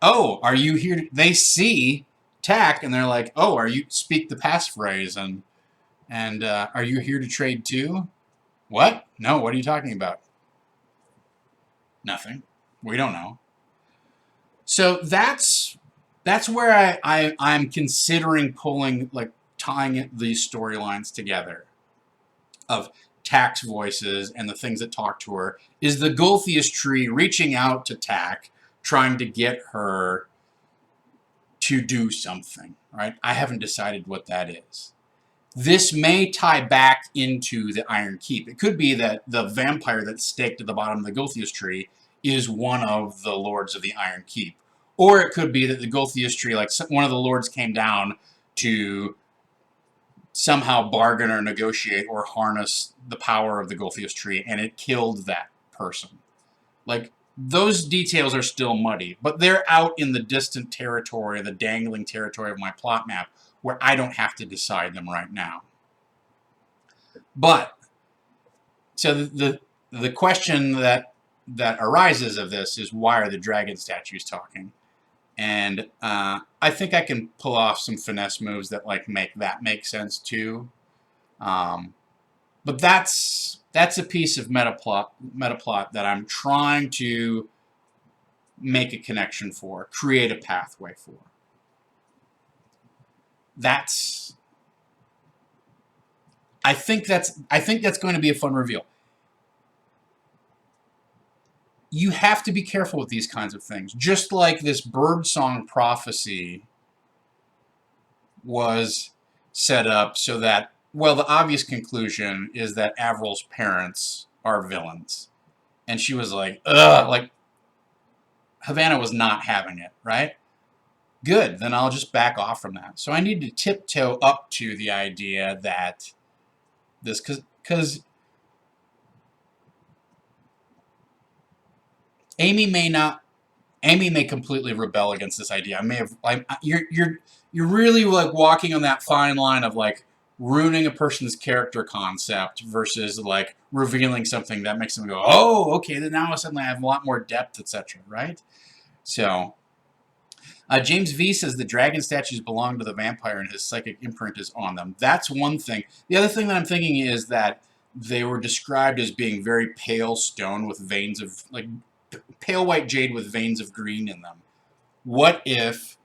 "Oh, are you here?" They see Tak and they're like, "Oh, are you speak the passphrase and are you here to trade too?" What? No, what are you talking about? Nothing. We don't know. So that's where I'm considering pulling, like, tying these storylines together of Tak's voices and the things that talk to her, is the Gulthias tree reaching out to Tak, trying to get her to do something, right? I haven't decided what that is. This may tie back into the Iron Keep. It could be that the vampire that's staked at the bottom of the Gulthias tree is one of the lords of the Iron Keep. Or it could be that the Gulthias tree, like one of the lords came down to somehow bargain or negotiate or harness the power of the Gulthias tree, and it killed that person. Like, those details are still muddy, but they're out in the distant territory, the dangling territory of my plot map, where I don't have to decide them right now. But, so the question that arises of this is, why are the dragon statues talking? And I think I can pull off some finesse moves that like make sense too. But that's a piece of meta plot that I'm trying to make a connection for, create a pathway for. I think that's going to be a fun reveal. You have to be careful with these kinds of things. Just like this birdsong prophecy was set up so that, well, the obvious conclusion is that Avril's parents are villains. And she was like, ugh, like, Havana was not having it, right? Good, then I'll just back off from that. So I need to tiptoe up to the idea that this, because Amy may completely rebel against this idea. You're really like walking on that fine line of like ruining a person's character concept versus like revealing something that makes them go, oh, okay, then now suddenly I have a lot more depth, etc. Right? So, James V says the dragon statues belong to the vampire and his psychic imprint is on them. That's one thing. The other thing that I'm thinking is that they were described as being very pale stone with veins of, like, pale white jade with veins of green in them. What if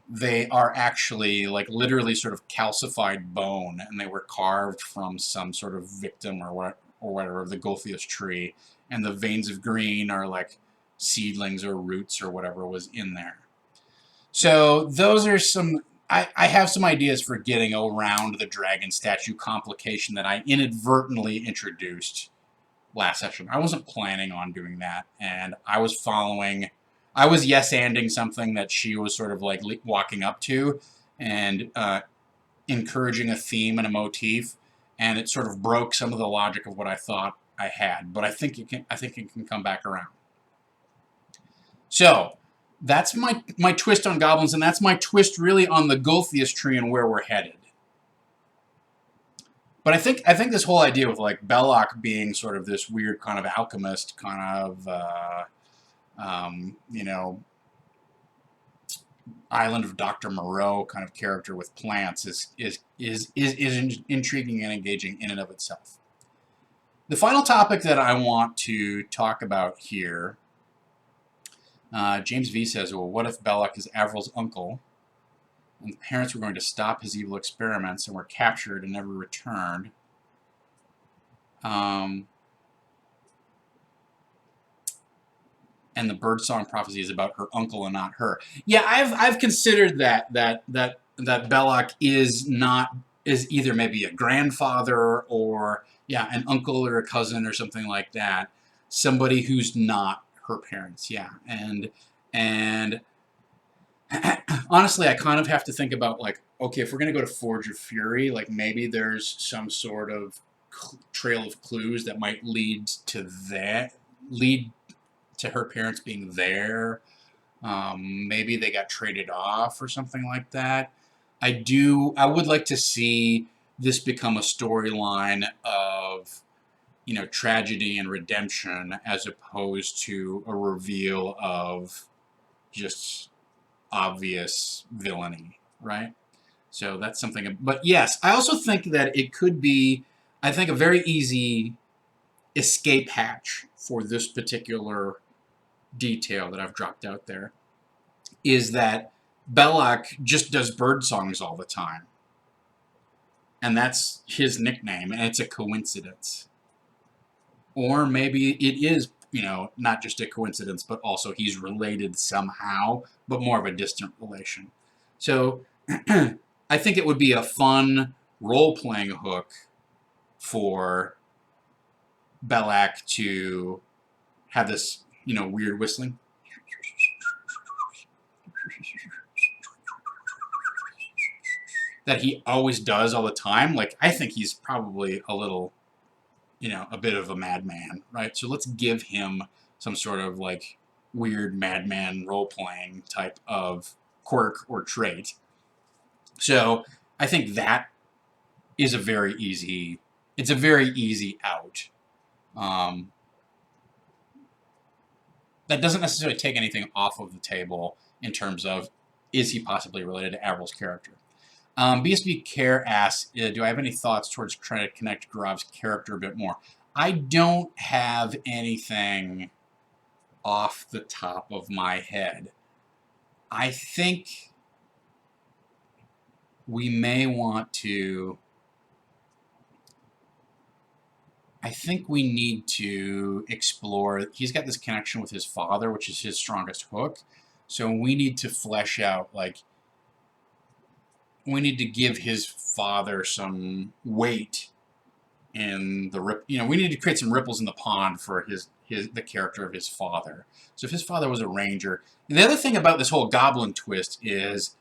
they are actually, like, literally sort of calcified bone and they were carved from some sort of victim or whatever of the Gulthias tree, and the veins of green are like seedlings or roots or whatever was in there. So those are some, I have some ideas for getting around the dragon statue complication that I inadvertently introduced last session. I wasn't planning on doing that, and I was yes-anding something that she was sort of like walking up to and encouraging a theme and a motif, and it sort of broke some of the logic of what I thought I had. But I think it can come back around. So that's my twist on goblins, and that's my twist really on the Gulthias tree and where we're headed. But I think this whole idea with like Belloc being sort of this weird kind of alchemist, kind of Island of Dr. Moreau kind of character with plants is intriguing and engaging in and of itself. The final topic that I want to talk about here, James V says, well, what if Belloc is Avril's uncle? And the parents were going to stop his evil experiments and were captured and never returned. And the birdsong prophecy is about her uncle and not her. Yeah, I've considered that Belloc is either maybe a grandfather or an uncle or a cousin or something like that. Somebody who's not her parents. Yeah, and honestly, I kind of have to think about, like, okay, if we're gonna go to Forge of Fury, like maybe there's some sort of trail of clues that might lead to her parents being there. Maybe they got traded off or something like that. I would like to see this become a storyline of, tragedy and redemption, as opposed to a reveal of just obvious villainy, right? So that's something. But yes, I also think that it could be, I think, a very easy escape hatch for this particular detail that I've dropped out there is that Belloc just does bird songs all the time. And that's his nickname, and it's a coincidence. Or maybe it is, not just a coincidence, but also he's related somehow, but more of a distant relation. So I think it would be a fun role-playing hook for Belloc to have this, weird whistling. That he always does all the time. Like, I think he's probably a little, a bit of a madman, right? So let's give him some sort of, like, weird madman role-playing type of quirk or trait. So I think that is a very easy out. That doesn't necessarily take anything off of the table in terms of, is he possibly related to Avril's character? BSB Care asks, do I have any thoughts towards trying to connect Gaurav's character a bit more? I don't have anything off the top of my head. I think we may want to... I think we need to explore... He's got this connection with his father, which is his strongest hook. So we need to flesh out, like... We need to give his father some weight in the we need to create some ripples in the pond for the character of his father. So if his father was a ranger, and the other thing about this whole goblin twist is,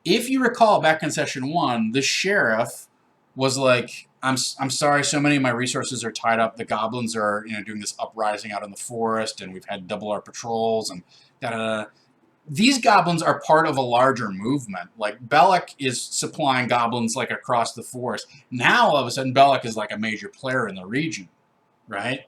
if you recall back in session 1, the sheriff was like, I'm sorry, so many of my resources are tied up. The goblins are doing this uprising out in the forest, and we've had double our patrols and da da da. These goblins are part of a larger movement. Like, Belloc is supplying goblins, like, across the forest. Now, all of a sudden, Belloc is like a major player in the region, right?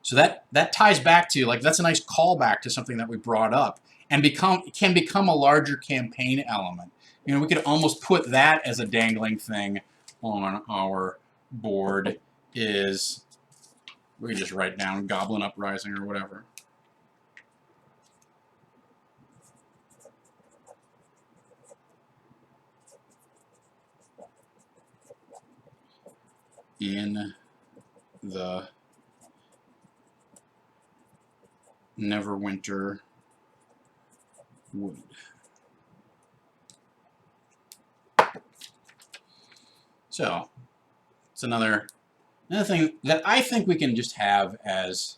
So that ties back to, like, that's a nice callback to something that we brought up, and can become a larger campaign element. We could almost put that as a dangling thing on our board. We could just write down Goblin Uprising or whatever. In the Neverwinter Wood. So it's another thing that I think we can just have as,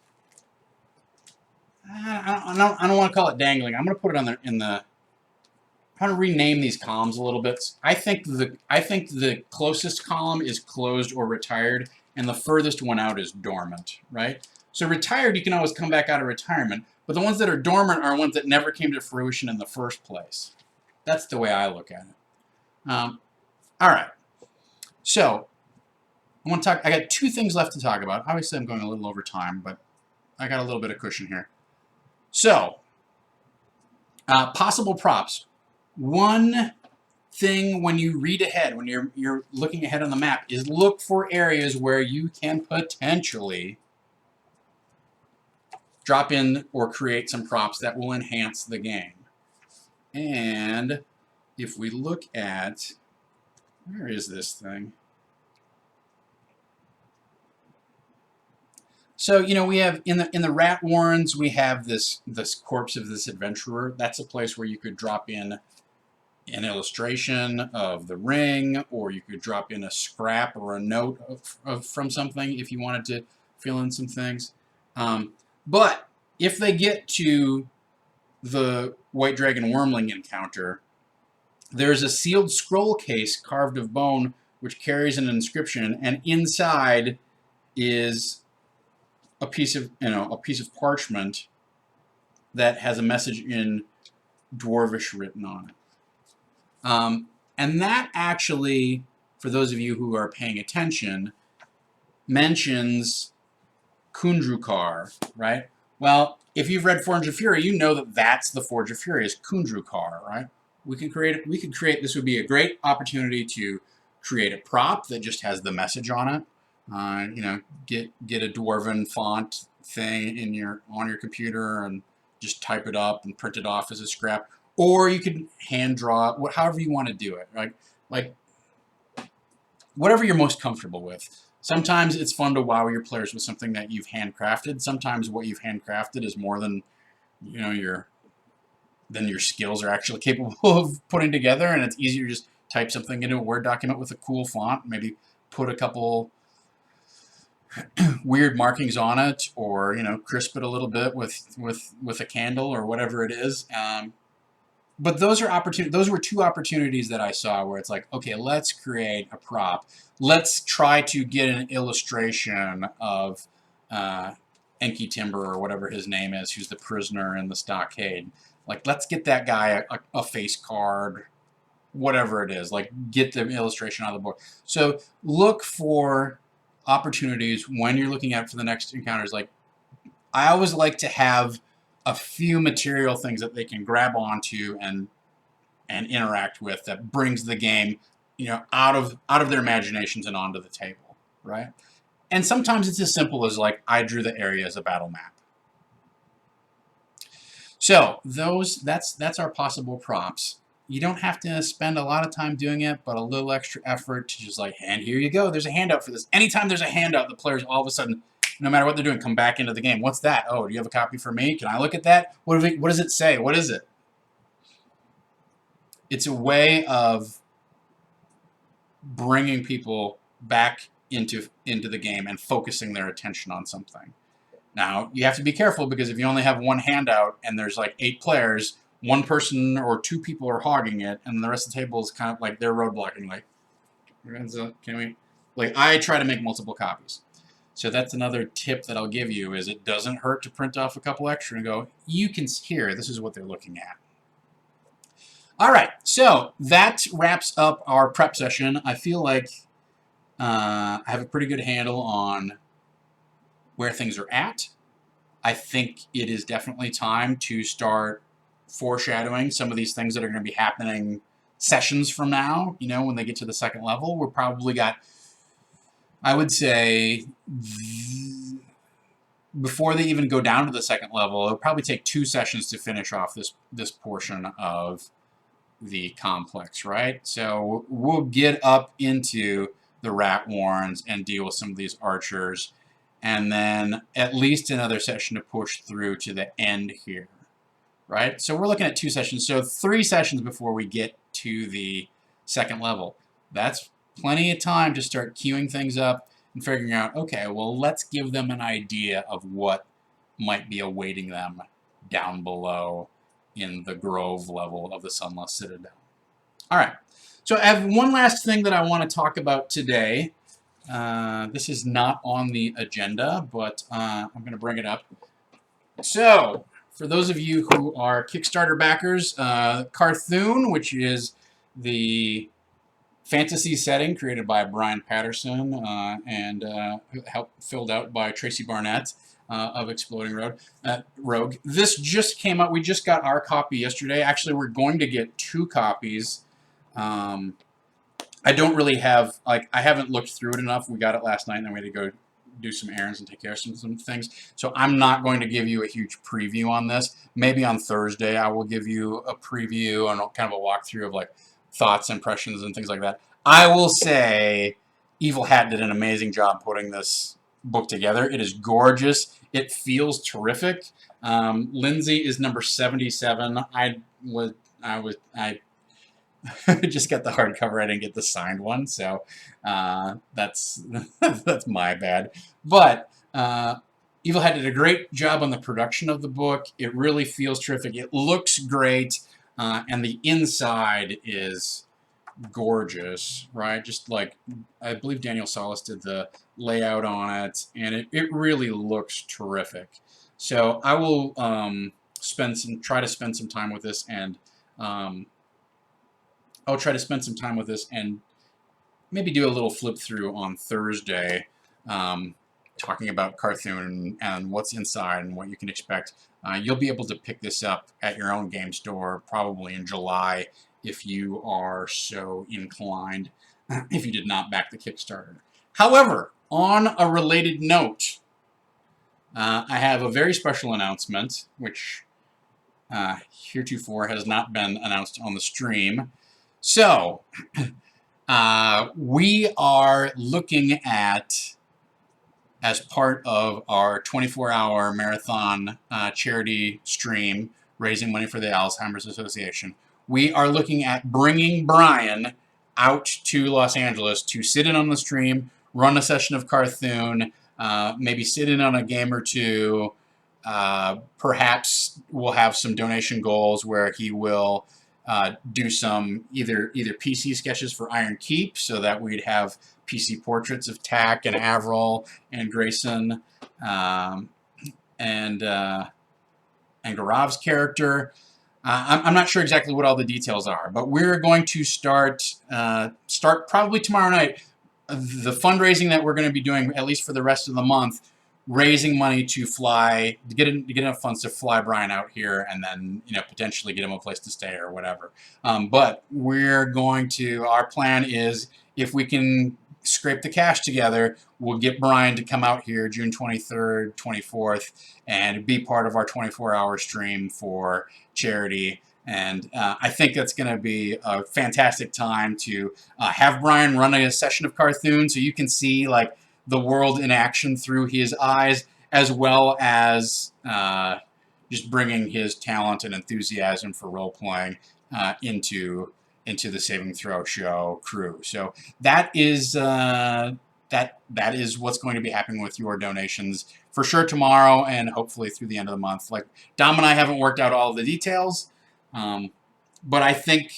I don't want to call it dangling. I'm going to put it on I'm going to rename these columns a little bit. I think the closest column is closed or retired, and the furthest one out is dormant, right? So retired, you can always come back out of retirement, but the ones that are dormant are ones that never came to fruition in the first place. That's the way I look at it. All right. So I want to talk. I got 2 things left to talk about. Obviously, I'm going a little over time, but I got a little bit of cushion here. So possible props. One thing when you read ahead, when you're looking ahead on the map, is look for areas where you can potentially drop in or create some props that will enhance the game. And if we look at, where is this thing? So, you know, we have in the rat warrens, we have this corpse of this adventurer. That's a place where you could drop in an illustration of the ring, or you could drop in a scrap or a note from something if you wanted to fill in some things. But if they get to the White Dragon Wormling encounter, there's a sealed scroll case carved of bone which carries an inscription, and inside is a piece of parchment that has a message in Dwarvish written on it. And that actually, for those of you who are paying attention, mentions Kundrukar, right? Well, if you've read Forge of Fury, you know that that's the Forge of Fury, is Kundrukar, right? We could create, this would be a great opportunity to create a prop that just has the message on it. You know, get a dwarven font thing on your computer and just type it up and print it off as a scrap. Or you could hand draw it, however you want to do it, right? Like, whatever you're most comfortable with. Sometimes it's fun to wow your players with something that you've handcrafted. Sometimes what you've handcrafted is more than, you know, your skills are actually capable of putting together, and it's easier to just type something into a Word document with a cool font, maybe put a couple weird markings on it, or, you know, crisp it a little bit with a candle or whatever it is. But those were two opportunities that I saw where it's like, okay, let's create a prop. Let's try to get an illustration of Enki Timber, or whatever his name is, who's the prisoner in the stockade. Like, let's get that guy a face card, whatever it is. Like, get the illustration on the board. So look for opportunities when you're looking at for the next encounters. Like, I always like to have a few material things that they can grab onto and interact with that brings the game, you know, out of their imaginations and onto the table, right? And sometimes it's as simple as, like, I drew the area as a battle map. So that's our possible props. You don't have to spend a lot of time doing it, but a little extra effort to just like, and here you go, there's a handout for this. Anytime there's a handout, the players all of a sudden, no matter what they're doing, come back into the game. What's that? Oh, do you have a copy for me? Can I look at that? What does it say? What is it? It's a way of bringing people back into the game and focusing their attention on something. Now, you have to be careful, because if you only have one handout and there's like 8 players, one person or 2 people are hogging it, and the rest of the table is kind of like they're roadblocking. Like, can we? Like, I try to make multiple copies. So that's another tip that I'll give you, is it doesn't hurt to print off a couple extra and go, you can hear, this is what they're looking at. All right, so that wraps up our prep session. I feel like I have a pretty good handle on where things are at. I think it is definitely time to start foreshadowing some of these things that are going to be happening sessions from now. You know, when they get to the second level, we're probably got, I would say, before they even go down to the second level, it'll probably take 2 sessions to finish off this portion of the complex, right? So we'll get up into the rat warrens and deal with some of these archers, and then at least another session to push through to the end here, right? So we're looking at 2 sessions, so 3 sessions before we get to the second level. That's plenty of time to start queuing things up and figuring out, okay, well, let's give them an idea of what might be awaiting them down below in the Grove level of the Sunless Citadel. All right, so I have one last thing that I want to talk about today. This is not on the agenda, but I'm going to bring it up. So, for those of you who are Kickstarter backers, Carthoon, which is the fantasy setting created by Brian Patterson and filled out by Tracy Barnett of Exploding Rogue. This just came out. We just got our copy yesterday. Actually, we're going to get 2 copies. I don't really have, like, I haven't looked through it enough. We got it last night, and then we had to go do some errands and take care of some things. So I'm not going to give you a huge preview on this. Maybe on Thursday I will give you a preview and kind of a walkthrough of like thoughts, impressions, and things like that. I will say Evil Hat did an amazing job putting this book together. It is gorgeous. It feels terrific. Lindsay is number 77. I just got the hardcover. I didn't get the signed one, so that's that's my bad. But Evil Hat did a great job on the production of the book. It really feels terrific. It looks great, and the inside is gorgeous, right? Just like I believe Daniel Salas did the layout on it, and it really looks terrific. So I will try to spend some time with this, and I'll try to spend some time with this and maybe do a little flip through on Thursday, talking about Carthoon and what's inside and what you can expect. You'll be able to pick this up at your own game store probably in July if you are so inclined, if you did not back the Kickstarter. However, on a related note, I have a very special announcement, which heretofore has not been announced on the stream. So, we are looking at, as part of our 24-hour marathon charity stream, raising money for the Alzheimer's Association, we are looking at bringing Brian out to Los Angeles to sit in on the stream, run a session of Carthoon, maybe sit in on a game or two. Perhaps we'll have some donation goals where he will do some either PC sketches for Iron Keep, so that we'd have PC portraits of Tack and Avril and Grayson and Garav's character. I'm not sure exactly what all the details are, but we're going to start probably tomorrow night the fundraising that we're going to be doing, at least for the rest of the month, raising money to get enough funds to fly Brian out here, and then potentially get him a place to stay or whatever. But we're going to. Our plan is, if we can scrape the cash together, we'll get Brian to come out here June 23rd, 24th, and be part of our 24-hour stream for charity. And I think that's going to be a fantastic time to have Brian run a session of Carthoon, so you can see like the world in action through his eyes, as well as just bringing his talent and enthusiasm for role-playing into the Saving Throw show crew. So that is what's going to be happening with your donations for sure tomorrow, and hopefully through the end of the month. Like, Dom and I haven't worked out all of the details, but I think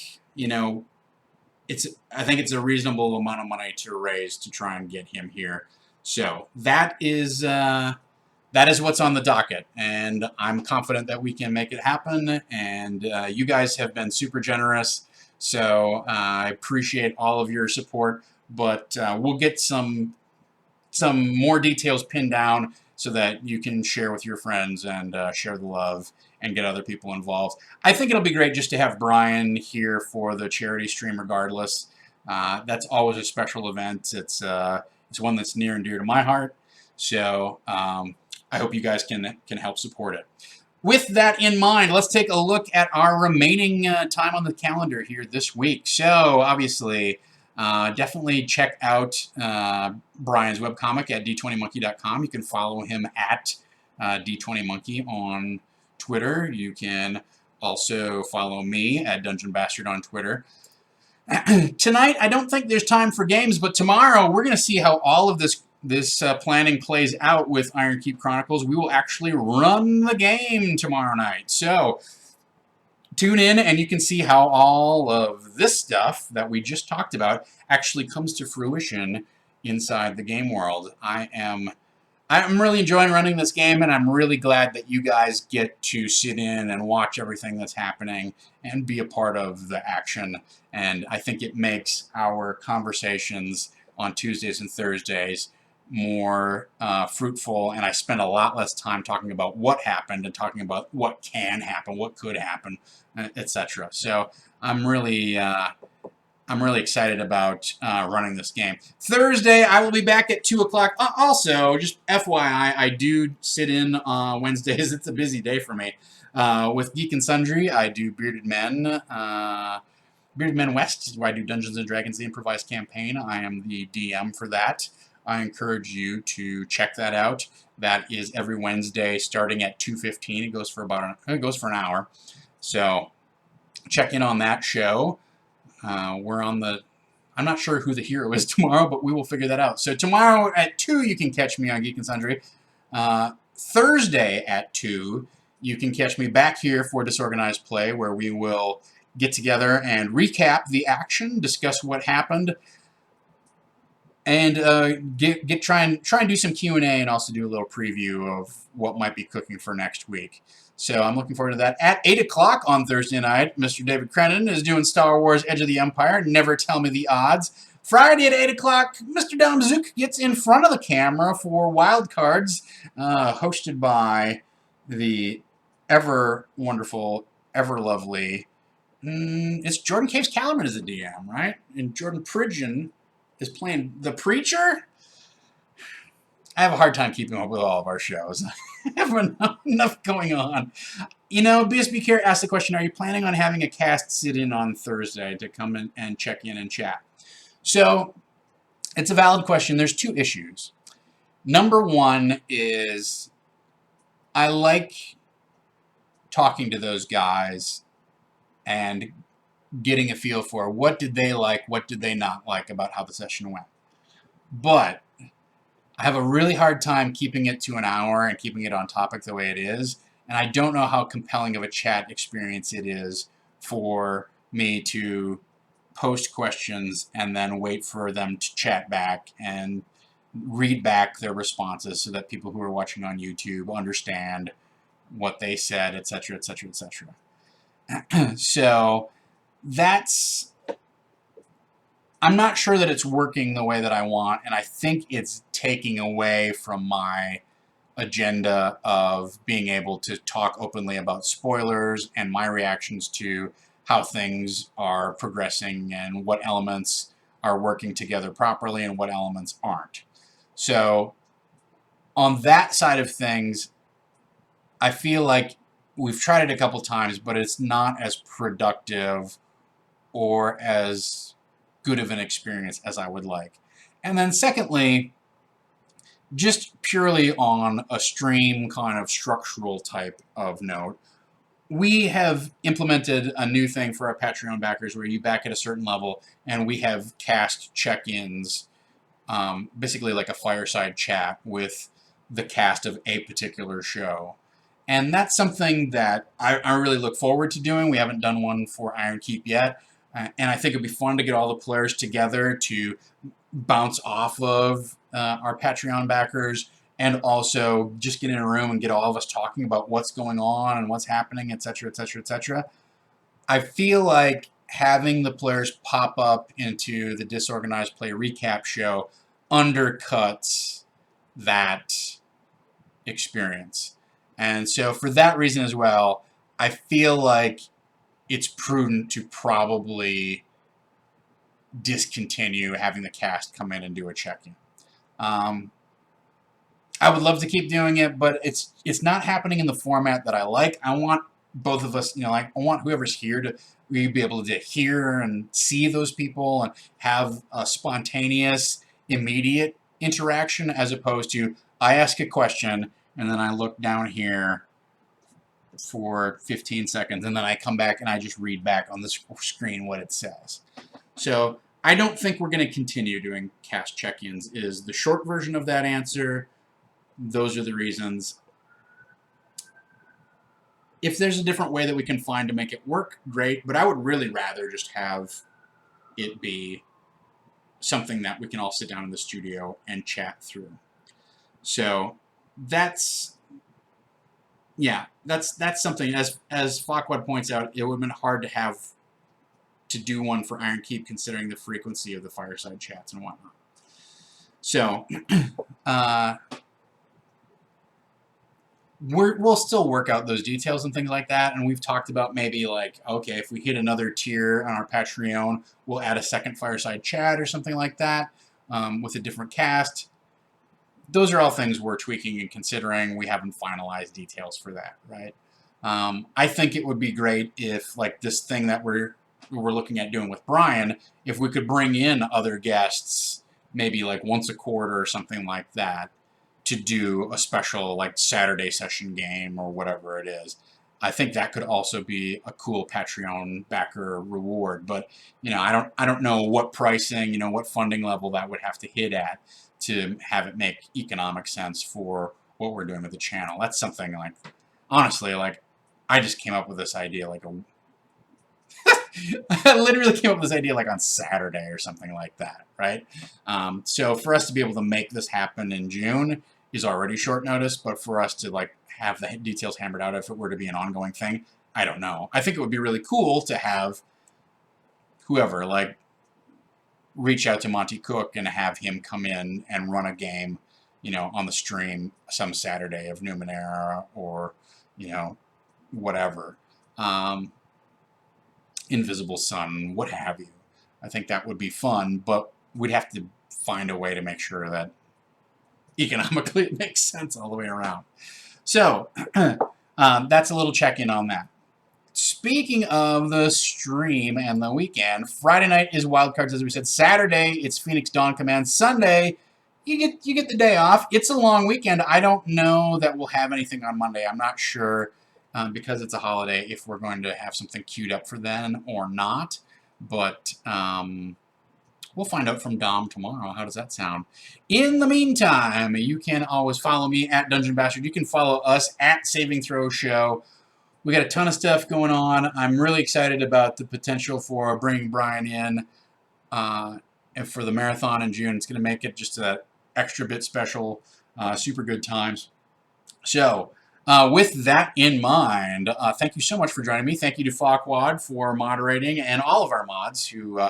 it's a reasonable amount of money to raise to try and get him here. So that is what's on the docket, and I'm confident that we can make it happen. And you guys have been super generous, so I appreciate all of your support. But we'll get some more details pinned down so that you can share with your friends and share the love and get other people involved. I think it'll be great just to have Brian here for the charity stream regardless. That's always a special event. It's one that's near and dear to my heart. So I hope you guys can help support it. With that in mind, let's take a look at our remaining time on the calendar here this week. So obviously, definitely check out Brian's webcomic at d20monkey.com. You can follow him at d20monkey on Twitter. You can also follow me at Dungeon Bastard on Twitter. Tonight, I don't think there's time for games, but tomorrow we're going to see how all of this planning plays out with Iron Keep Chronicles. We will actually run the game tomorrow night. So tune in and you can see how all of this stuff that we just talked about actually comes to fruition inside the game world. I'm really enjoying running this game, and I'm really glad that you guys get to sit in and watch everything that's happening and be a part of the action. And I think it makes our conversations on Tuesdays and Thursdays more fruitful, and I spend a lot less time talking about what happened and talking about what can happen, what could happen, etc. So I'm really I'm really excited about running this game. Thursday, I will be back at 2 o'clock. Also, just FYI, I do sit in Wednesdays. It's a busy day for me. With Geek and Sundry, I do Bearded Men. Bearded Men West, where I do Dungeons & Dragons, the improvised campaign. I am the DM for that. I encourage you to check that out. That is every Wednesday starting at 2:15. It goes for an hour. So check in on that show. We're on the... I'm not sure who the hero is tomorrow, but we will figure that out. So tomorrow at 2, you can catch me on Geek and Sundry. Thursday at 2, you can catch me back here for Disorganized Play, where we will get together and recap the action, discuss what happened, and try and do some Q&A and also do a little preview of what might be cooking for next week. So I'm looking forward to that. At 8 o'clock on Thursday night, Mr. David Crennan is doing Star Wars Edge of the Empire, Never Tell Me the Odds. Friday at 8 o'clock, Mr. Dom Zook gets in front of the camera for Wild Cards, hosted by the ever wonderful, ever lovely... it's Jordan Caves Callerman is the DM, right? And Jordan Pridgeon is playing the Preacher? I have a hard time keeping up with all of our shows. I have enough going on. You know, BSB Care asked the question, are you planning on having a cast sit-in on Thursday to come in and check in and chat? So, it's a valid question. There's 2 issues. Number 1 is I like talking to those guys and getting a feel for what did they like, what did they not like about how the session went. But I have a really hard time keeping it to an hour and keeping it on topic the way it is, and I don't know how compelling of a chat experience it is for me to post questions and then wait for them to chat back and read back their responses so that people who are watching on YouTube understand what they said, etc., etc., etc. So that's... I'm not sure that it's working the way that I want, and I think it's taking away from my agenda of being able to talk openly about spoilers and my reactions to how things are progressing and what elements are working together properly and what elements aren't. So on that side of things, I feel like we've tried it a couple times, but it's not as productive or as good of an experience as I would like. And then secondly, just purely on a stream kind of structural type of note, we have implemented a new thing for our Patreon backers where you back at a certain level and we have cast check-ins, basically like a fireside chat with the cast of a particular show. And that's something that I really look forward to doing. We haven't done one for Iron Keep yet. And I think it'd be fun to get all the players together to bounce off of our Patreon backers and also just get in a room and get all of us talking about what's going on and what's happening, etc., etc., etc. I feel like having the players pop up into the Disorganized Play recap show undercuts that experience. And so for that reason as well, I feel like it's prudent to probably discontinue having the cast come in and do a check-in. I would love to keep doing it, but it's not happening in the format that I like. I want both of us, I want whoever's here to be able to hear and see those people and have a spontaneous, immediate interaction as opposed to I ask a question and then I look down here for 15 seconds and then I come back and I just read back on the screen what it says. So I don't think we're going to continue doing cast check-ins is the short version of that answer. Those are the reasons. If there's a different way that we can find to make it work, great, but I would really rather just have it be something that we can all sit down in the studio and chat through. So that's something, as Fockwad points out, it would have been hard to do one for Iron Keep considering the frequency of the fireside chats and whatnot. So we'll still work out those details and things like that. And we've talked about maybe like, okay, if we hit another tier on our Patreon, we'll add a second fireside chat or something like that with a different cast. Those are all things we're tweaking and considering. We haven't finalized details for that, right? I think it would be great if, like, this thing that we're looking at doing with Brian, if we could bring in other guests, maybe like once a quarter or something like that, to do a special like Saturday session game or whatever it is. I think that could also be a cool Patreon backer reward. But I don't know what pricing, what funding level that would have to hit at to have it make economic sense for what we're doing with the channel. That's something like, honestly, like I just came up with this idea like I literally came up with this idea like on Saturday or something like that, right? So for us to be able to make this happen in June is already short notice, but for us to like have the details hammered out if it were to be an ongoing thing, I don't know. I think it would be really cool to have whoever like reach out to Monty Cook and have him come in and run a game, on the stream some Saturday of Numenera or, whatever. Invisible Sun, what have you. I think that would be fun, but we'd have to find a way to make sure that economically it makes sense all the way around. So that's a little check-in on that. Speaking of the stream and the weekend, Friday night is Wildcards, as we said. Saturday, it's Phoenix Dawn Command. Sunday, you get the day off. It's a long weekend. I don't know that we'll have anything on Monday. I'm not sure because it's a holiday if we're going to have something queued up for then or not. But we'll find out from Dom tomorrow. How does that sound? In the meantime, you can always follow me at Dungeon Bastard. You can follow us at Saving Throw Show. We got a ton of stuff going on. I'm really excited about the potential for bringing Brian in and for the marathon in June. It's going to make it just that extra bit special. Super good times. So with that in mind, thank you so much for joining me. Thank you to Farquaad for moderating and all of our mods who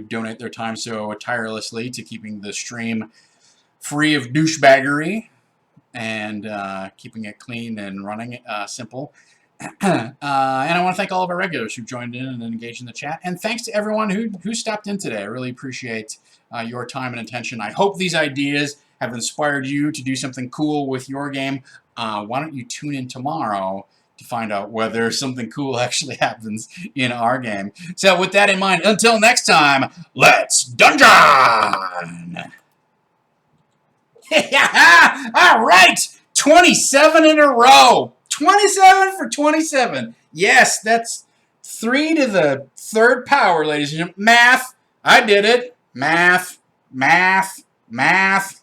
donate their time so tirelessly to keeping the stream free of douchebaggery and keeping it clean and running simple. And I want to thank all of our regulars who joined in and engaged in the chat. And thanks to everyone who stopped in today. I really appreciate your time and attention. I hope these ideas have inspired you to do something cool with your game. Why don't you tune in tomorrow to find out whether something cool actually happens in our game. So with that in mind, until next time, let's dungeon! All right! 27 in a row! 27 for 27. Yes, that's 3 to the 3rd power, ladies and gentlemen. Math. I did it. Math. Math. Math.